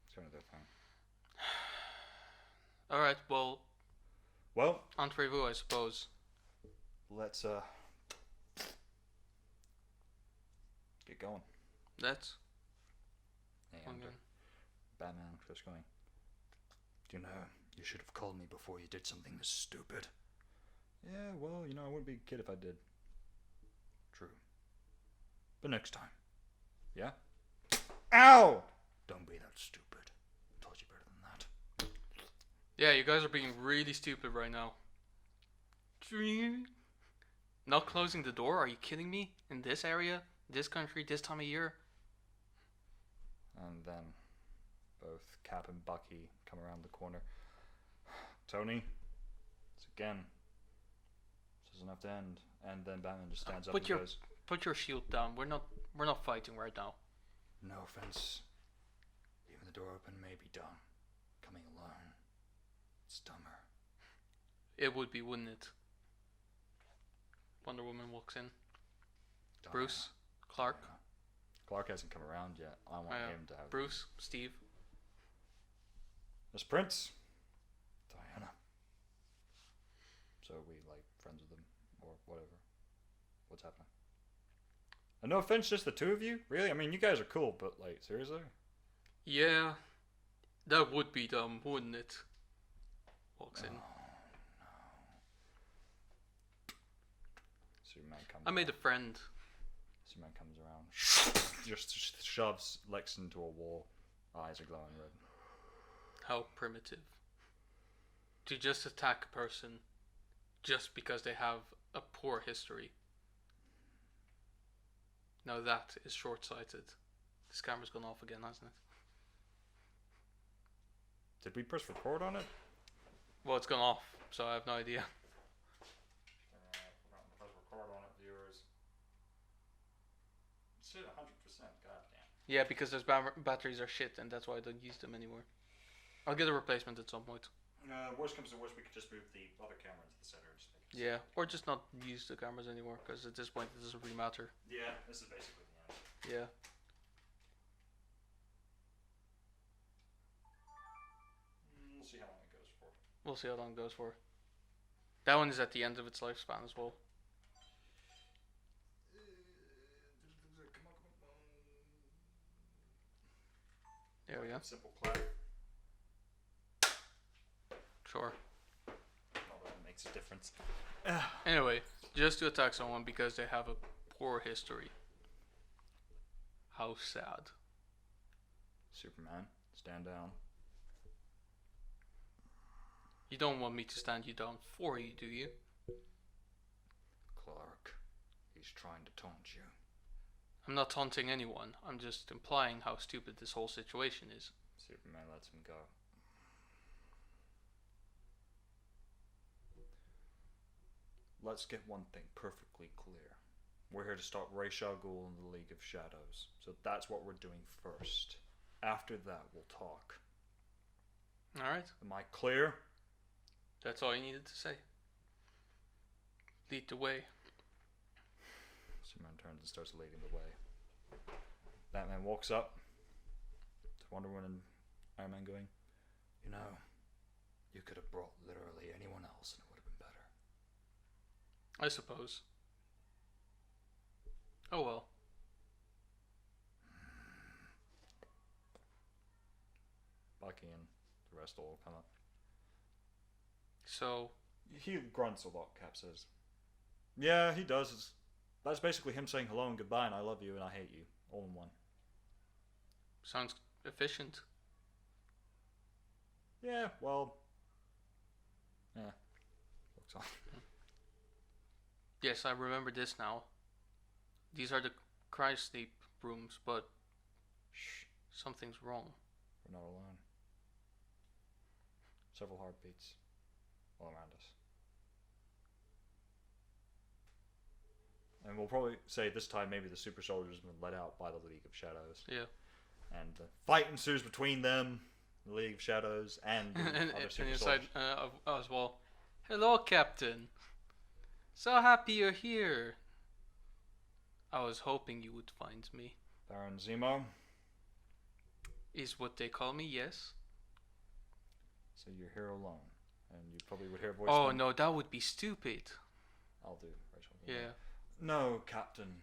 It's kind of their thing. Alright, well... Well... Entrez-vous, I suppose. Let's, get going. Let's... Batman starts going, do you know, you should have called me before you did something this stupid. Yeah, well, you know, I wouldn't be a kid if I did. True. But next time. Yeah? Ow! Don't be that stupid. I told you better than that. Yeah, you guys are being really stupid right now. Not closing the door? Are you kidding me? In this area? This country? This time of year? And then both Cap and Bucky come around the corner. Tony, it's again. This doesn't have to end. And then Batman just stands up and goes, put your shield down. We're not fighting right now. no offense. Leaving the door open may be dumb. Coming alone, it's dumber. It would be, wouldn't it? Wonder Woman walks in. Diana. Bruce, Clark. Diana. Clark hasn't come around yet. I want him to have... Bruce, Steve. Miss Prince. Diana. So we like friends with them or whatever. What's happening? And no offense, just the two of you? Really? I mean, you guys are cool, but like, seriously? Yeah, that would be dumb, wouldn't it? Walks in. No. Superman comes I made a friend. Superman comes around. Just shoves Lex into a wall. Eyes are glowing red. How primitive. To just attack a person just because they have a poor history. Now that is short-sighted. This camera's gone off again, hasn't it? Did we press record on it? Well, it's gone off, so I have no idea. Press record on it, viewers. It's at 100%, goddamn. Yeah, because those batteries are shit, and that's why I don't use them anymore. I'll get a replacement at some point. Worst comes to worst, we could just move the other camera into the center and just make it. Yeah, or just not use the cameras anymore, because at this point it doesn't really matter. Yeah, this is basically the end. Yeah. see how long it goes for. We'll see how long it goes for. That one is at the end of its lifespan as well. There we go. Simple clap. Sure. Not that it makes a difference. Anyway, just to attack someone because they have a poor history. How sad. Superman, stand down. You don't want me to stand you down for you, do you? Clark, he's trying to taunt you. I'm not taunting anyone. I'm just implying how stupid this whole situation is. Superman lets him go. Let's get one thing perfectly clear. We're here to stop Ra's al Ghul and the League of Shadows. So that's what we're doing first. After that, we'll talk. Alright, Am I clear? that's all you needed to say. Lead the way. Superman turns and starts leading the way. Batman walks up to Wonder Woman and Iron Man going, you know, you could have brought literally anyone else and it would have been better. I suppose. Oh well. Bucky and the rest all come up. So, He grunts a lot, Cap says. Yeah, he does. That's basically him saying hello and goodbye and I love you and I hate you. All in one. sounds efficient. Yeah, well. Yeah. Looks on. Yes, I remember this now. These are the cry sleep rooms, but Shh. something's wrong. We're not alone. Several heartbeats all around us. And we'll probably say this time maybe the super soldiers have been let out by the League of Shadows. Yeah. And the fight ensues between them, the League of Shadows, and the other super inside soldiers. as well. Hello, Captain. So happy you're here. I was hoping you would find me. Baron Zemo. Is what they call me, yes? So you're here alone. And you probably would hear a voice. Oh going, no, that would be stupid. I'll do Rachel. Yeah. No, Captain.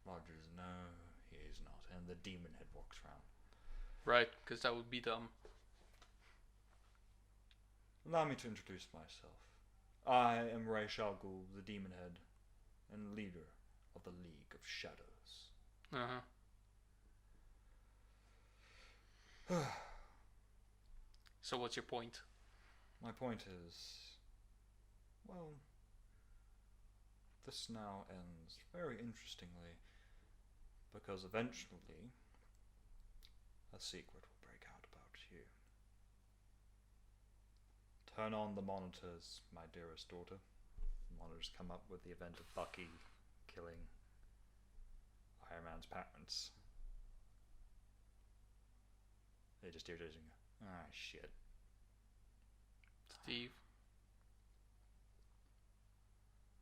Rogers, no, he is not. And the demon head walks around. Right, because that would be dumb. Allow me to introduce myself. I am Ra's al Ghul, the demon head, and leader of the League of Shadows. So what's your point? My point is, well, this now ends very interestingly, because eventually a secret will break out about you. Turn on the monitors, my dearest daughter. The monitors come up with the event of Bucky killing Iron Man's parents. They just hear this and go, ah, shit. Steve,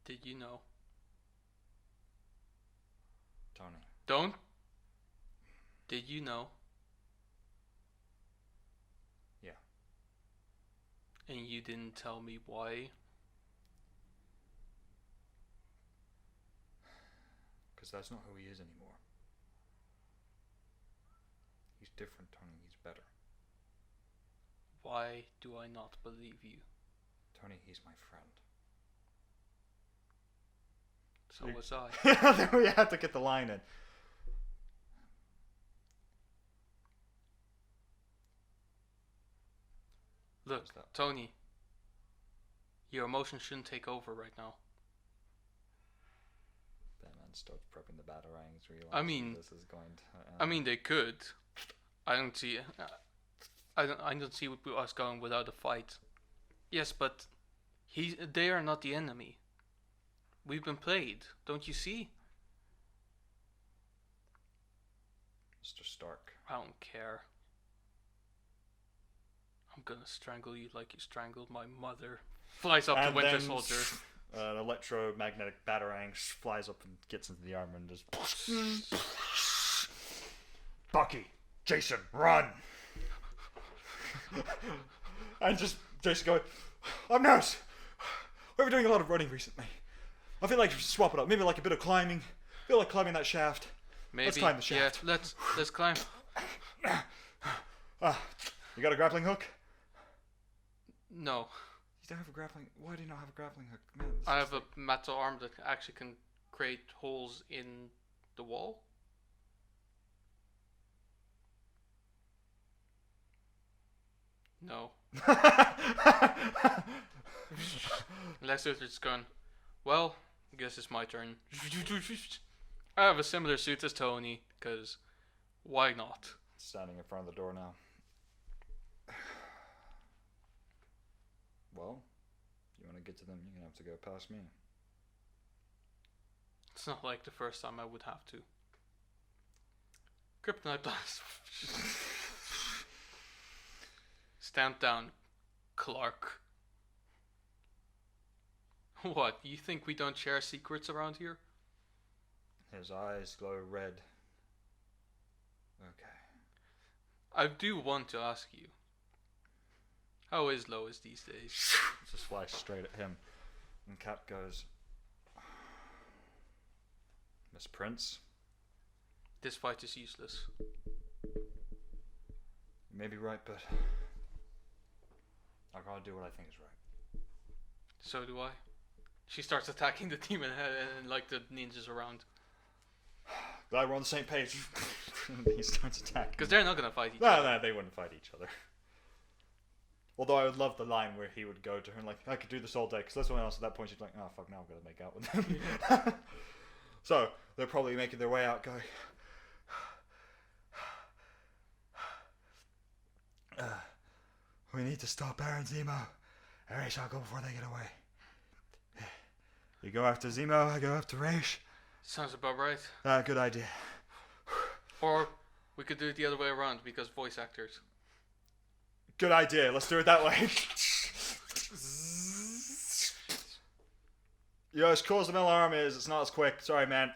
did you know? Tony. Don't? Did you know? Yeah. And you didn't tell me why? Because that's not who he is anymore. He's different, Tony. He's better. Why do I not believe you? Tony, he's my friend. So was I. Then we have to get the line in. Look, What's that? Tony, your emotions shouldn't take over right now. Batman starts prepping the batarangs, realizing I mean- this is going to. I mean, they could. I don't see. I don't see us going without a fight. Yes, but they are not the enemy. We've been played. Don't you see? Mr. Stark. I don't care. I'm gonna strangle you like you strangled my mother. Flies up And to Winter then, Soldier. An electromagnetic batarang flies up and gets into the armor and just. Bucky! Jason, run! And just going, I'm nervous. We've been doing a lot of running recently. I feel like we should swap it up. Maybe like a bit of climbing. I feel like climbing that shaft. Maybe. Let's climb the shaft. Yeah, let's climb. You got a grappling hook? No. You don't have a grappling... Why do you not have a grappling hook? Man, I have a metal arm that actually can create holes in the wall. No. Lex Luthor's gone. Well, I guess it's my turn. I have a similar suit as Tony, because why not? Standing in front of the door now. Well, if you want to get to them, you're going to have to go past me. It's not like the first time I would have to. Kryptonite blast. Stand down, Clark. What, you think we don't share secrets around here? His eyes glow red. Okay. I do want to ask you, how is Lois these days? Just fly straight at him. And Cap goes, Miss Prince? This fight is useless. You may be right, but I gotta do what I think is right. So do I. She starts attacking the demon head and like the ninjas around. Glad we're on the same page. He starts attacking. Because they're not gonna fight each other. No, they wouldn't fight each other. Although I would love the line where he would go to her and like, I could do this all day. Because that's when else at that point she'd be like, oh fuck, now I've got to make out with him. So they're probably making their way out, going. We need to stop Aaron Zemo. Raish, I'll go before they get away. You go after Zemo, I go after Raish. Sounds about right. Good idea. Or we could do it the other way around because voice actors. Good idea. Let's do it that way. Yo, as cool as the Middle Arm is, it's not as quick. Sorry, man.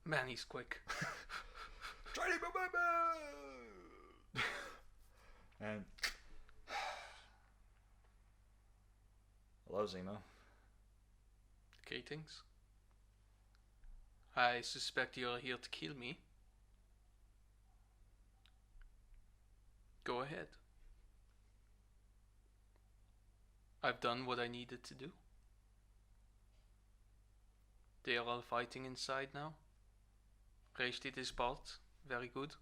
Man, he's quick. Training my And hello, Zemo. Greetings. I suspect you're here to kill me. Go ahead. I've done what I needed to do. They are all fighting inside now. Raish did his part. Very good.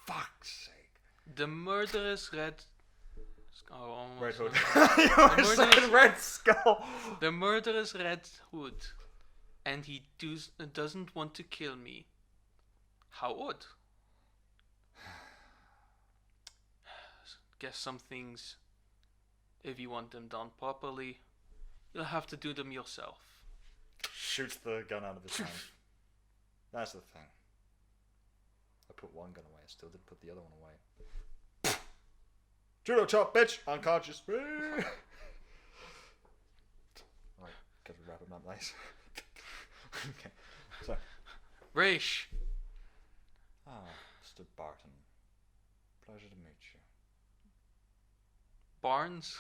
Fuck's sake. The murderous red... Oh, Red Hood. The murderous Red Skull. The murderous Red Hood. And he doesn't want to kill me. How odd. Guess some things, if you want them done properly, you'll have to do them yourself. Shoots the gun out of his hand. That's the thing. I put one gun away, I still did put the other one away. Judo chop, bitch! Unconscious. Right, gotta wrap him up nice. Okay, so. Raish! Mr. Barton. Pleasure to meet you. Barnes?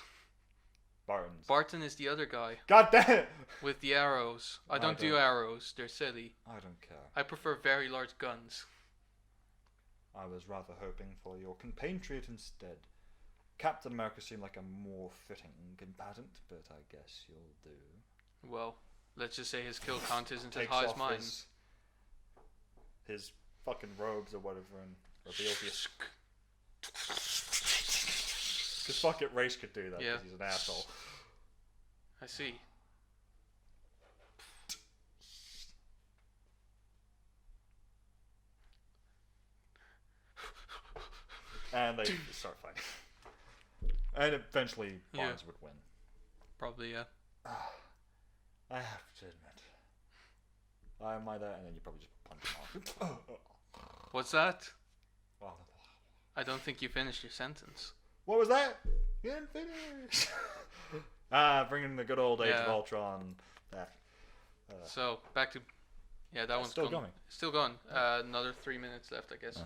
Barton's. Barton is the other guy. God damn it! With the arrows. I don't do arrows, they're silly. I don't care. I prefer very large guns. I was rather hoping for your compatriot instead. Captain America seemed like a more fitting combatant, but I guess you'll do. Well, let's just say his kill count isn't as high as mine. His fucking robes or whatever and reveals his... Because fuck it, Raish could do that because he's an asshole. I see. And they start fighting. And eventually Barnes would win. Probably, yeah. I have to admit. I am like that, and then you probably just punch him off. What's that? I don't think you finished your sentence. What was that? You didn't finish. Bringing the good old age of Ultron That. So back to that one's still gone. going. Still going. Another 3 minutes left, I guess.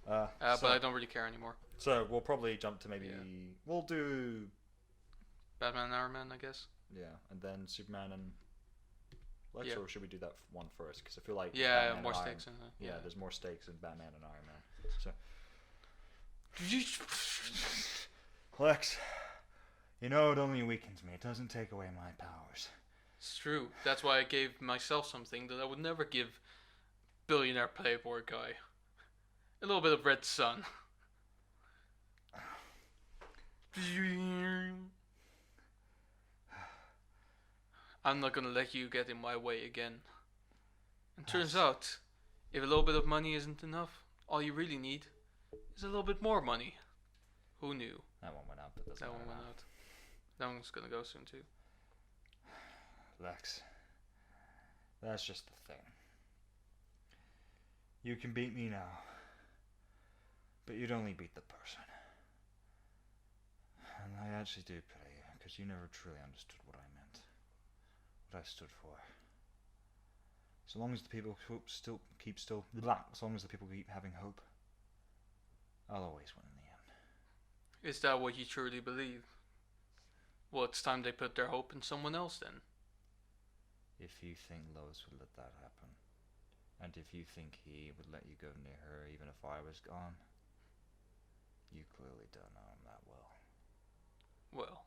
But So, I don't really care anymore. so we'll probably jump to maybe we'll do Batman and Iron Man, I guess. and then Superman and Lex, Yeah. or should we do that one first? Because I feel like Yeah, Batman more and stakes in it. Yeah, there's more stakes in Batman and Iron Man. So, Lex, you know it only weakens me. It doesn't take away my powers. It's true. That's why I gave myself something that I would never give billionaire playboy guy. A little bit of red sun. I'm not gonna let you get in my way again. And turns out, if a little bit of money isn't enough, all you really need is a little bit more money. Who knew? That one went out, but That one went out. That one's gonna go soon too. Lex, that's just the thing. You can beat me now, but you'd only beat the person. And I actually do pity you, because you never truly understood what I meant. What I stood for. So long as the people as long as the people keep having hope, I'll always win in the end. Is that what you truly believe? Well, it's time they put their hope in someone else then. If you think Lois would let that happen, and if you think he would let you go near her even if I was gone, you clearly don't know him that well. Well,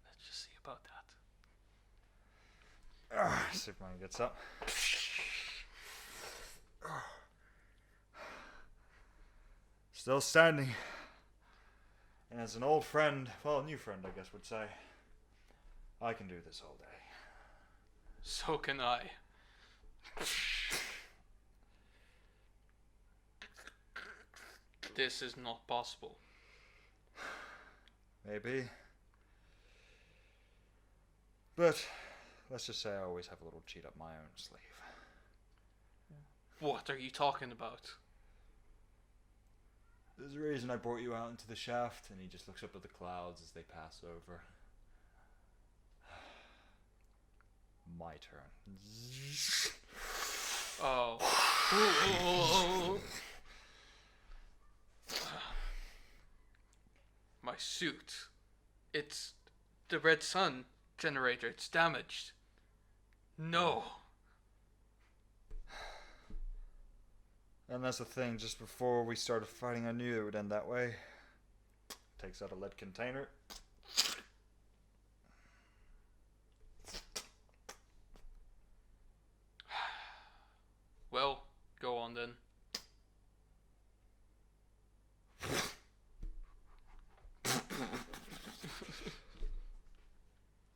let's just see about that. Superman gets up. Still standing. And as an old friend, well, new friend I guess would say, I can do this all day. So can I. This is not possible. Maybe. But let's just say I always have a little cheat up my own sleeve. What are you talking about? There's a reason I brought you out into the shaft, and he just looks up at the clouds as they pass over. My turn. Oh. My suit. It's the red sun generator. It's damaged. No. And that's the thing, just before we started fighting I knew it would end that way. Takes out a lead container. Well, go on then.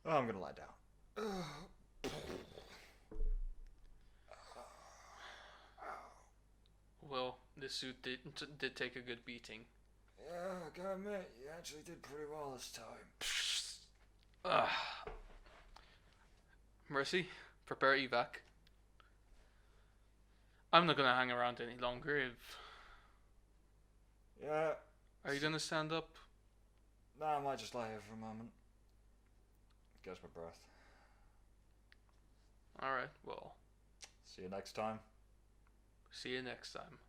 Oh, I'm gonna lie down. Well, this suit did take a good beating. Yeah, I gotta admit, you actually did pretty well this time. Mercy, prepare evac. I'm not gonna hang around any longer. Yeah. Are you gonna stand up? Nah, I might just lie here for a moment. Catch my breath. Alright, well, See you next time. see you next time.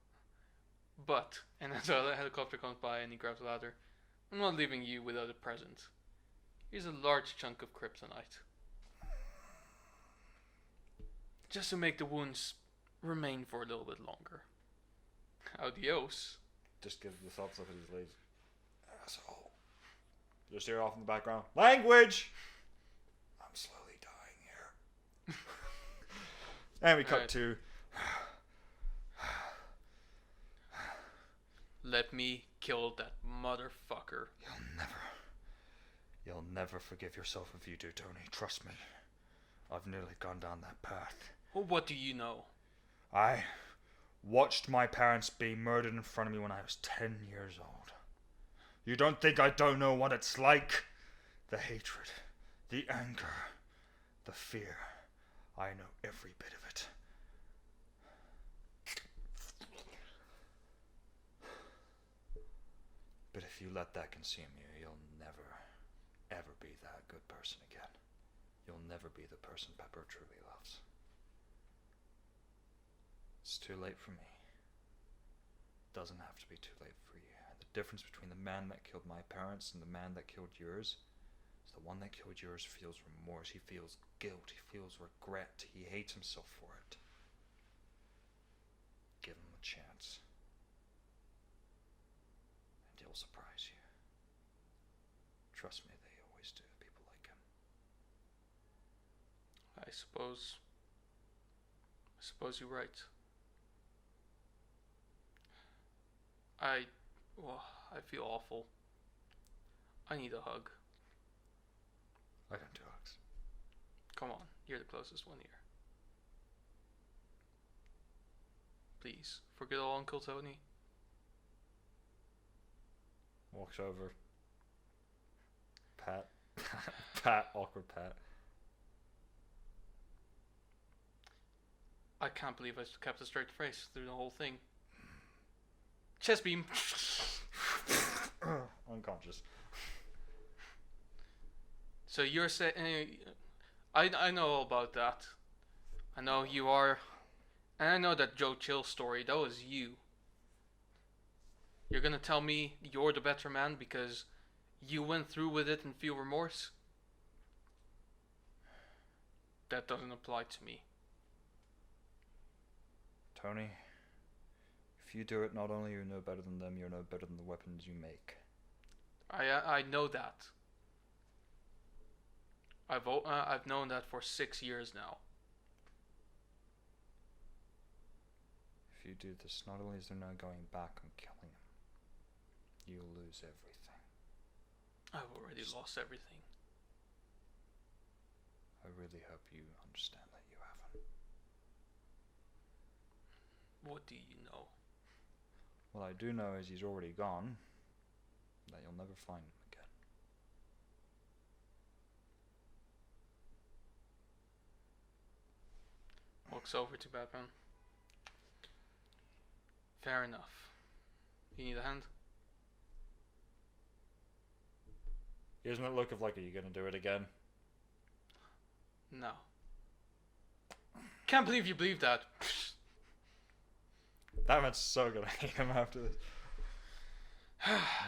But, and as a helicopter comes by and he grabs a ladder, I'm not leaving you without a present. Here's a large chunk of kryptonite. Just to make the wounds remain for a little bit longer. Adios. Just give the thumbs up at his legs. Asshole. Just hear off in the background. Language! I'm slowly dying here. And we cut Alright. to... Let me kill that motherfucker. You'll never forgive yourself if you do, Tony. Trust me. I've nearly gone down that path. Well, what do you know? I watched my parents be murdered in front of me when I was 10 years old. You don't think I don't know what it's like? The hatred, the anger, the fear. I know every bit of it. But if you let that consume you, you'll never, ever be that good person again. You'll never never be the person Pepper truly loves. It's too late for me. Doesn't have to be too late for you. The difference between the man that killed my parents and the man that killed yours is the one that killed yours feels remorse, he feels guilt, he feels regret, he hates himself for it. Give him a chance. And he'll surprise you. Trust me, they always do, people like him. I suppose you're right. I feel awful. I need a hug. I don't do hugs. Come on, you're the closest one here. Please, forget all Uncle Tony. Walks over. Pat. Pat, awkward Pat. I can't believe I kept a straight face through the whole thing. Chest beam. Unconscious. So you're saying, I know all about that. I know you are, and I know that Joe Chill story. That was you. You're gonna tell me you're the better man because you went through with it and feel remorse? That doesn't apply to me. Tony, if you do it, not only you're no better than them, you're no better than the weapons you make. I know that. I've known that for 6 years now. If you do this, not only is there no going back on killing him, you'll lose everything. I've already lost everything. I really hope you understand that you haven't. What do you know? What I do know is he's already gone, that you'll never find him again. Walks over to Batman. Fair enough. You need a hand? He doesn't look of like, are you gonna do it again? No. Can't believe you believe that. That man's so gonna hate him after this.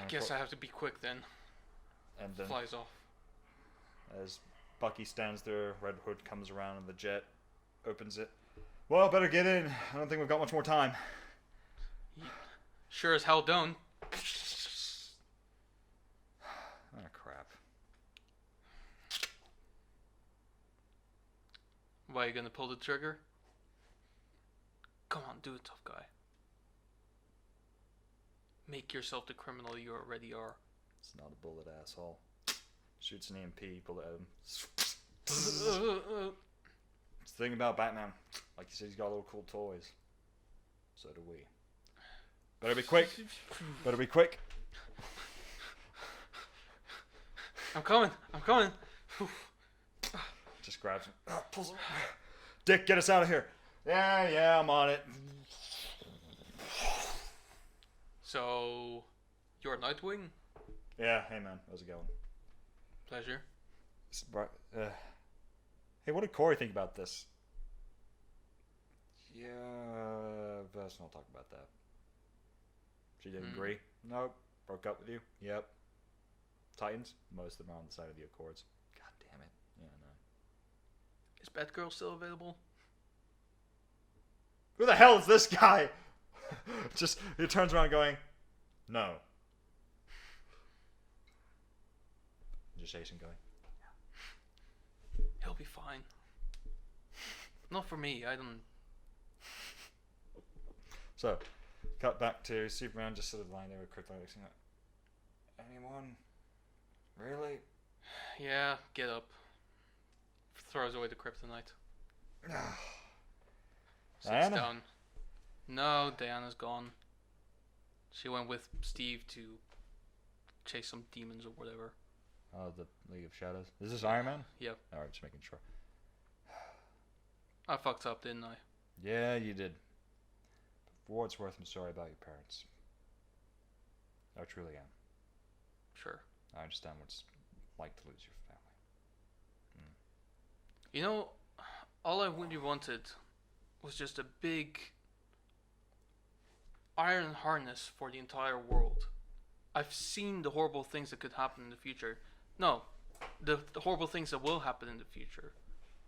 Guess I have to be quick then. And then, Flies off. as Bucky stands there, Red Hood comes around and the jet opens it. Well, better get in. I don't think we've got much more time. Sure as hell don't. Ah, crap. Why, you gonna pull the trigger? Come on, do it, tough guy. Make yourself the criminal you already are. It's not a bullet, asshole. Shoots an EMP, bullet at him. It's the thing about Batman. Like you said, he's got little cool toys. So do we. Better be quick. Better be quick. I'm coming. Just grabs him. Pulls him. Dick, get us out of here. Yeah, I'm on it. So, you're Nightwing? Yeah, hey man, how's it going? Pleasure. Hey, what did Corey think about this? Yeah, let's not talk about that. She didn't agree? Nope. Broke up with you? Yep. Titans? Most of them are on the side of the Accords. God damn it. Yeah, no. Is Batgirl still available? Who the hell is this guy? Just, he turns around going, no. Just Jason going, He'll be fine. Not for me, I don't... So, cut back to Superman just sort of lying there with kryptonite. Anyone? Really? Yeah, get up. Throws away the kryptonite. Sits Diana? down. No, Diana's gone. She went with Steve to chase some demons or whatever. Oh, the League of Shadows. Is this Iron Man? Yep. Alright, just making sure. I fucked up, didn't I? Yeah, you did. But for what it's worth, I'm sorry about your parents. I truly am. Sure. I understand what it's like to lose your family. You know, all I really wanted was just a big iron harness for the entire world. I've seen the horrible things that could happen in the future. No, the horrible things that will happen in the future.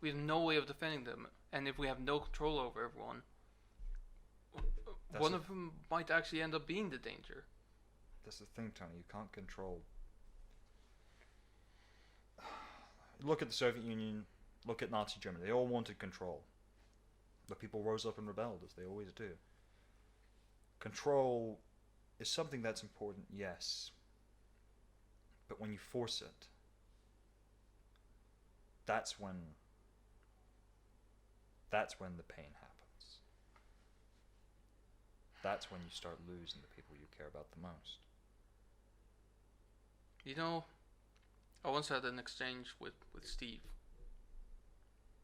We have no way of defending them, and if we have no control over everyone, one of them might actually end up being the danger. That's the thing, Tony. You can't control. Look at the Soviet Union. Look at Nazi Germany. They all wanted control, but people rose up and rebelled, as they always do. Control is something that's important, yes, but when you force it, that's when the pain happens. That's when you start losing the people you care about the most. You know, I once had an exchange with Steve.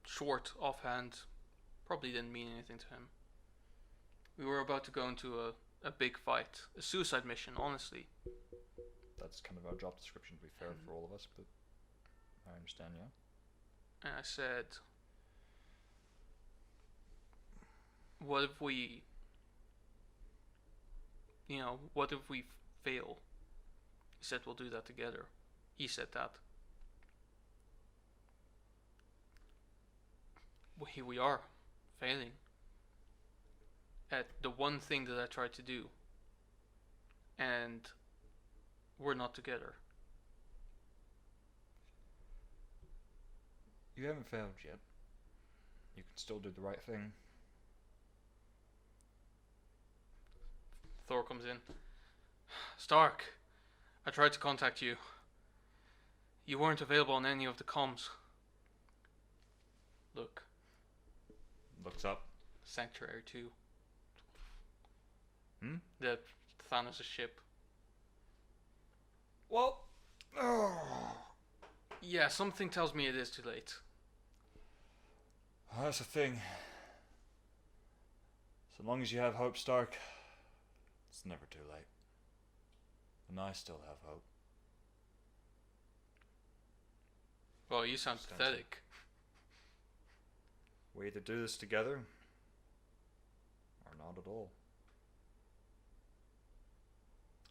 Short, offhand, probably didn't mean anything to him. We were about to go into a big fight, a suicide mission, honestly. That's kind of our job description, to be fair, for all of us, but I understand, yeah. And I said, what if we, what if we fail? He said, we'll do that together. He said that. Well, here we are, failing at the one thing that I tried to do. And we're not together. You haven't failed yet. You can still do the right thing. Thor comes in. Stark, I tried to contact you. You weren't available on any of the comms. Look. Looks up. Sanctuary 2. The Thanos' ship. Well, yeah, something tells me it is too late. That's the thing. So long as you have hope, Stark, it's never too late. And I still have hope. Well, you sound pathetic. We either do this together, or not at all.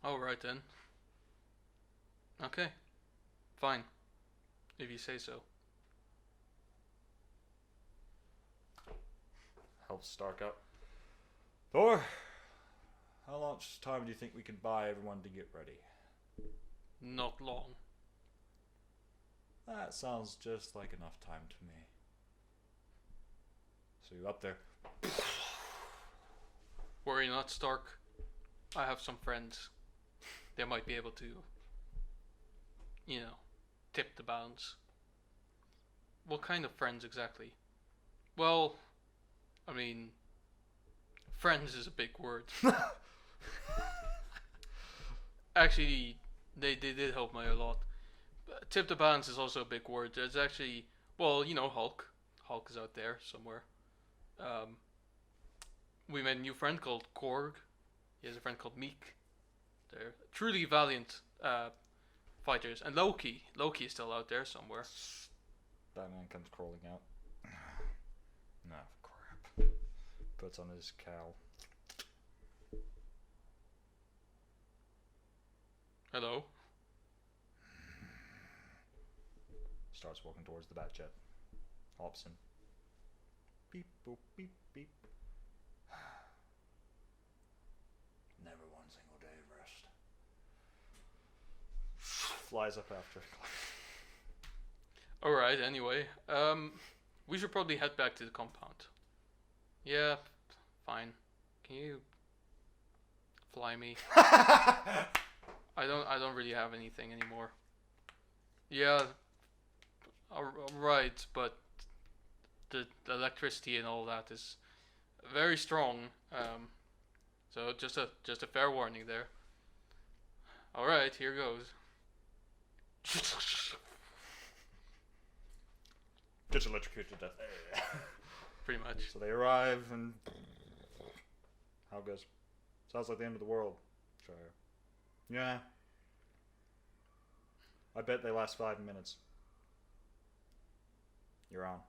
Alright then. Okay. Fine. If you say so. Helps Stark up. Thor, how much time do you think we can buy everyone to get ready? Not long. That sounds just like enough time to me. So you up there? Worry not, Stark. I have some friends. They might be able to, tip the balance. What kind of friends exactly? Well, I mean, friends is a big word. Actually, they did help me a lot. Tip the balance is also a big word. There's actually, Hulk. Hulk is out there somewhere. We met a new friend called Korg. He has a friend called Meek. They're truly valiant fighters. And Loki. Loki is still out there somewhere. Batman comes crawling out. No, crap. Puts on his cowl. Hello? Starts walking towards the Batjet. Hops in. Beep, boop, beep, beep. Never one single day of rest. Flies up after. Alright, anyway. We should probably head back to the compound. Yeah, fine. Can you fly me? I don't really have anything anymore. Yeah, right, but the electricity and all that is very strong. So just a fair warning there. All right, here goes. Gets electrocuted to death. Pretty much. So they arrive and how it goes? Sounds like the end of the world. Sure. Yeah. I bet they last 5 minutes. You're on.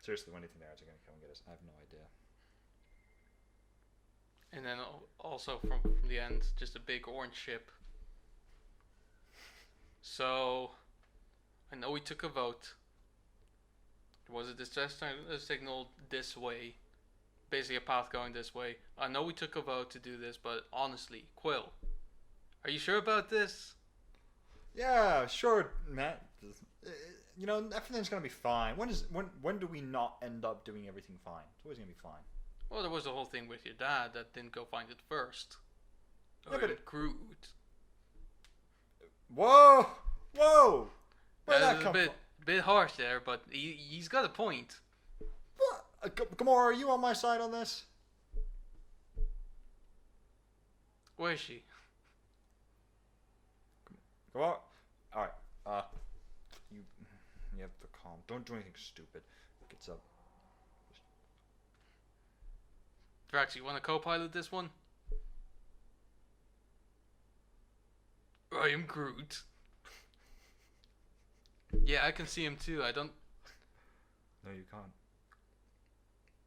Seriously, when do you think the Arabs are going to come and get us? I have no idea. And then also from the end, just a big orange ship. So, I know we took a vote. There was a distress signal this way. Basically a path going this way. I know we took a vote to do this, but honestly, Quill, are you sure about this? Yeah, sure, Matt. You know, everything's going to be fine. When do we not end up doing everything fine? It's always going to be fine. Well, there was the whole thing with your dad that didn't go find it first. Yeah, but Groot. Whoa! Whoa! Where'd That that is a come bit harsh there, but he's got a point. from? Gamora, are you on my side on this? Where is she? Gamora? Alright, you have to calm. Don't do anything stupid. Gets up. Drax, you want to co-pilot this one? I am Groot. Yeah, I can see him too. I don't. No, you can't.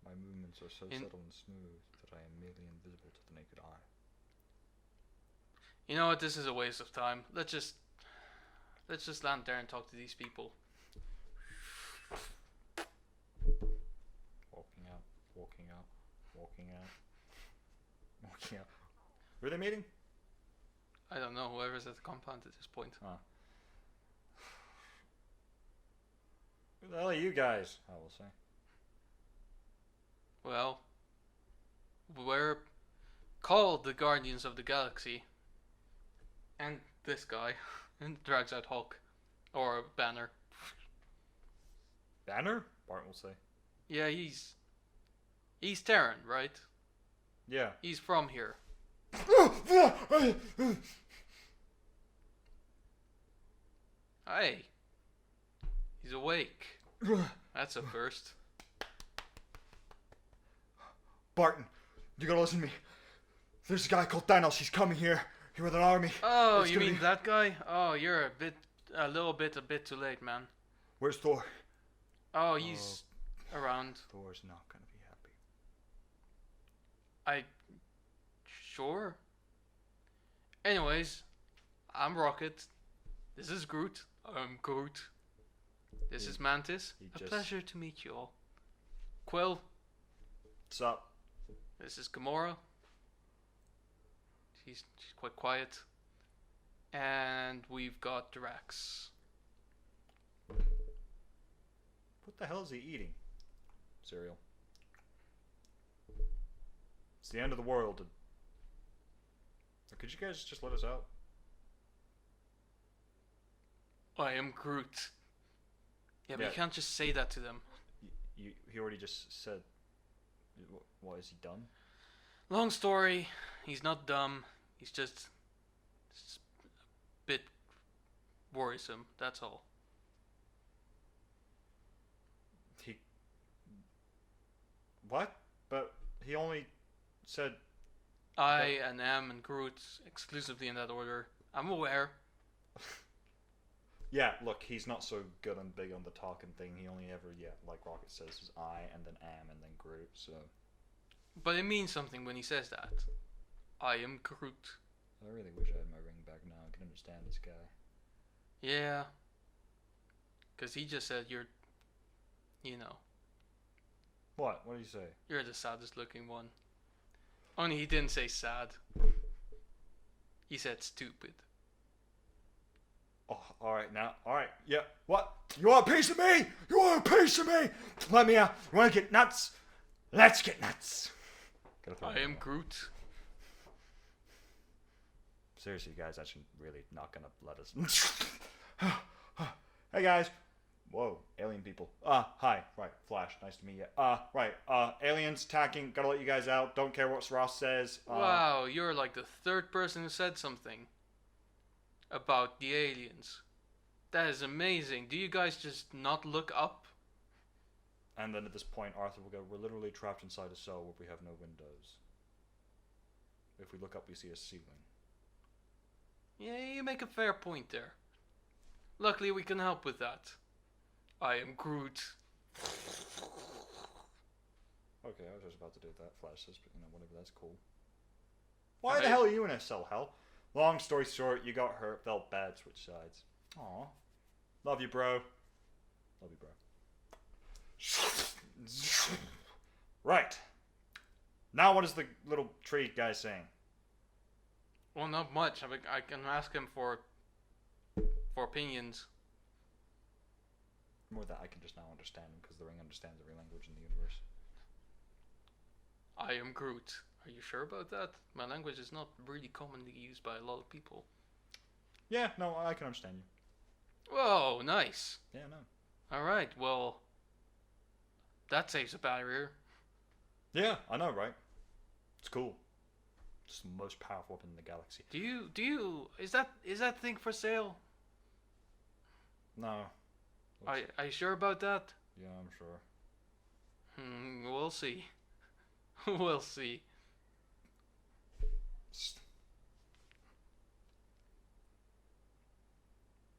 My movements are so subtle and smooth that I am merely invisible to the naked eye. You know what? This is a waste of time. Let's just land there and talk to these people. Walking out, walking out, walking out, walking out. Who are they meeting? I don't know. Whoever's at the compound at this point. Ah. Who the hell are you guys? I will say. Well, we're called the Guardians of the Galaxy. And this guy. And drags out Hulk. Or Banner. Banner? Bart will say. Yeah, he's Terran, right? Yeah. He's from here. Hey. He's awake. That's a first. Barton, you gotta listen to me. There's a guy called Thanos. He's coming here. Here with an army. Oh, you mean that guy? Oh, you're a little bit too late, man. Where's Thor? Oh, he's around. Thor's not gonna be happy. Sure. Anyways, I'm Rocket. This is Groot. I'm Groot. This is Mantis. A pleasure to meet you all. Quill. What's up? This is Gamora. She's quite quiet. And we've got Drax. What the hell is he eating? Cereal. It's the end of the world. Could you guys just let us out? I am Groot. Yeah, but you can't just say that to them. He already just said. What, is he done? Long story. He's not dumb. He's just a bit worrisome. That's all. What? But he only said. I and M and Groot exclusively in that order. I'm aware. Yeah, look, he's not so good and big on the talking thing. He only ever, like Rocket says, is I and then am and then Groot, so. But it means something when he says that. I am Groot. I really wish I had my ring back now. I can understand this guy. Yeah. Because he just said you're, What? What did he say? You're the saddest looking one. Only he didn't say sad. He said stupid. Oh, alright now. Alright, yeah. What? You want a piece of me? You want a piece of me? Let me out. You want to get nuts? Let's get nuts. I am Groot. Seriously, guys, that's really not gonna let us. Hey, guys. Whoa, alien people. Hi. Right, Flash. Nice to meet you. Right. Aliens attacking. Gotta let you guys out. Don't care what Ross says. Wow, you're like the third person who said something about the aliens. That is amazing. Do you guys just not look up? And then at this point, Arthur will go, we're literally trapped inside a cell where we have no windows. If we look up, we see a ceiling. Yeah, you make a fair point there. Luckily, we can help with that. I am Groot. Okay, I was just about to do that flashes, but whatever, that's cool. Why the Hey. hell are you in a cell, Hal? Long story short, you got hurt, felt bad, switch sides. Aw. Love you, bro. Love you, bro. Right. Now what is the little tree guy saying? Well, not much. I can ask him for opinions. More that I can just now understand him because the ring understands every language in the universe. I am Groot. Are you sure about that? My language is not really commonly used by a lot of people. Yeah, no, I can understand you. Whoa, nice. Yeah, no. Alright, well, that saves a barrier. Yeah, I know, right? It's cool. It's the most powerful weapon in the galaxy. Is that thing for sale? No. Are you sure about that? Yeah, I'm sure. We'll see. We'll see.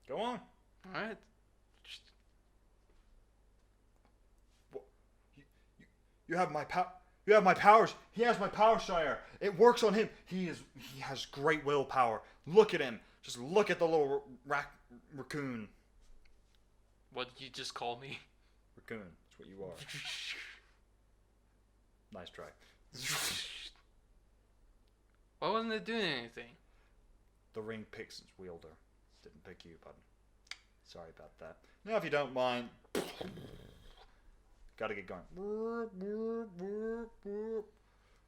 Go on. Alright. You have my power. You have my powers. He has my power, Shire. It works on him. He has great willpower. Look at him. Just look at the little raccoon. What did you just call me? Raccoon. That's what you are. Nice try. Why wasn't it doing anything? The ring picks its wielder. Didn't pick you, bud. Sorry about that. Now, if you don't mind, gotta get going.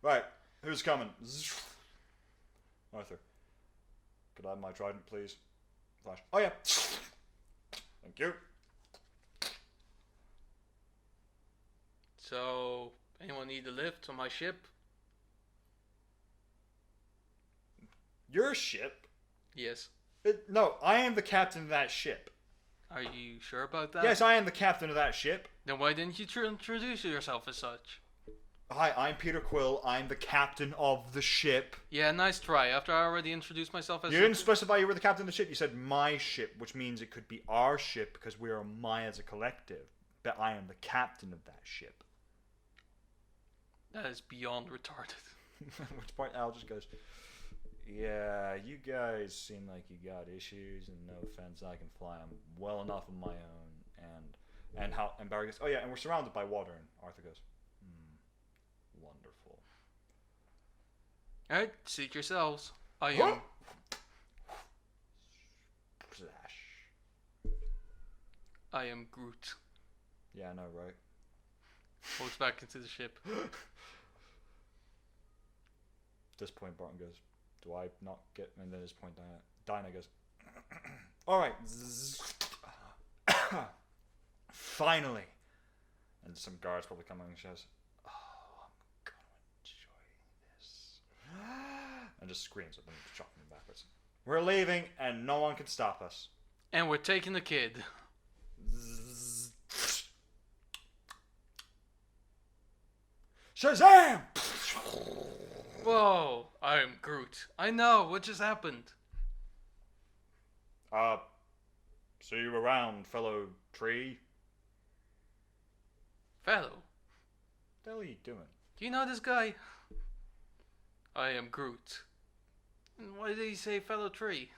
Right, who's coming? Arthur. Could I have my trident, please? Flash. Oh yeah. Thank you. So, anyone need a lift on my ship? Your ship? Yes. No, I am the captain of that ship. Are you sure about that? Yes, I am the captain of that ship. Then why didn't you introduce yourself as such? Hi, I'm Peter Quill. I'm the captain of the ship. Yeah, nice try. After I already introduced myself as... You didn't specify you were the captain of the ship. You said my ship, which means it could be our ship because we are my as a collective. But I am the captain of that ship. That is beyond retarded. Which point Al just goes, yeah, you guys seem like you got issues, and no offense, I can fly them well enough on my own. And Barry goes, oh yeah, and we're surrounded by water. And Arthur goes, wonderful. Alright, seat yourselves. I am... Splash. I am Groot. Yeah, I know, right? Walks back into the ship. At this point, Barton goes, do I not get... And then at this point, Dinah goes, alright. Finally. And some guards probably come in and she says, oh, I'm going to enjoy this. And just screams at them, shocking them backwards. We're leaving and no one can stop us. And we're taking the kid. Shazam! Whoa, I am Groot. I know, what just happened? See you around, fellow tree. Fellow, What the hell are you doing? do you know this guy? I am Groot. And why did he say fellow tree?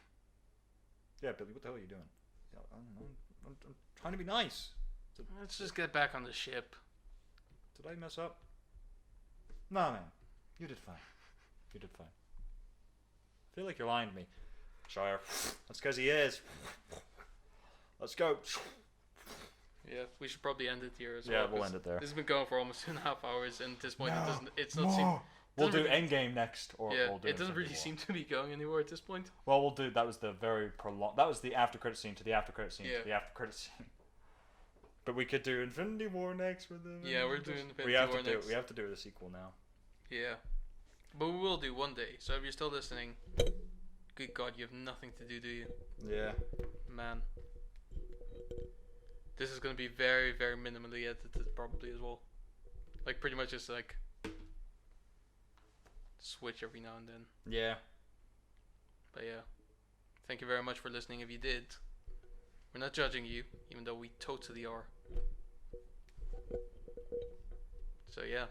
Yeah, Billy, what the hell are you doing? Yeah, I don't know. I'm trying to be nice. Let's just get back on the ship. Did I mess up? No, man. You did fine. You did fine. I feel like you're lying to me. Shire. That's because he is. Let's go. Yeah, we should probably end it here as well. Yeah, we'll 'cause end it there. This has been going for almost 2.5 hours, and at this point, No, it's not seem. We'll doesn't do really- Endgame next, or Yeah, we'll do it doesn't really Infinity seem War. to be going anywhere at this point. Well, we'll do. That was the very prolonged. That was the after credit scene to the after credit scene Yeah. to the after credit scene. But we could do Infinity War next with them. Yeah, we're doing Infinity We have War to do. next. We have to do the sequel now. Yeah, but we will do one day. So if you're still listening, good God, you have nothing to do you, Yeah. man? This is gonna be very, very minimally edited, probably as well. Like pretty much just like switch every now and then. Yeah. But yeah, thank you very much for listening. If you did, we're not judging you, even though we totally are. So yeah,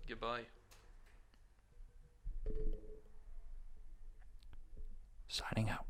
goodbye. Signing out.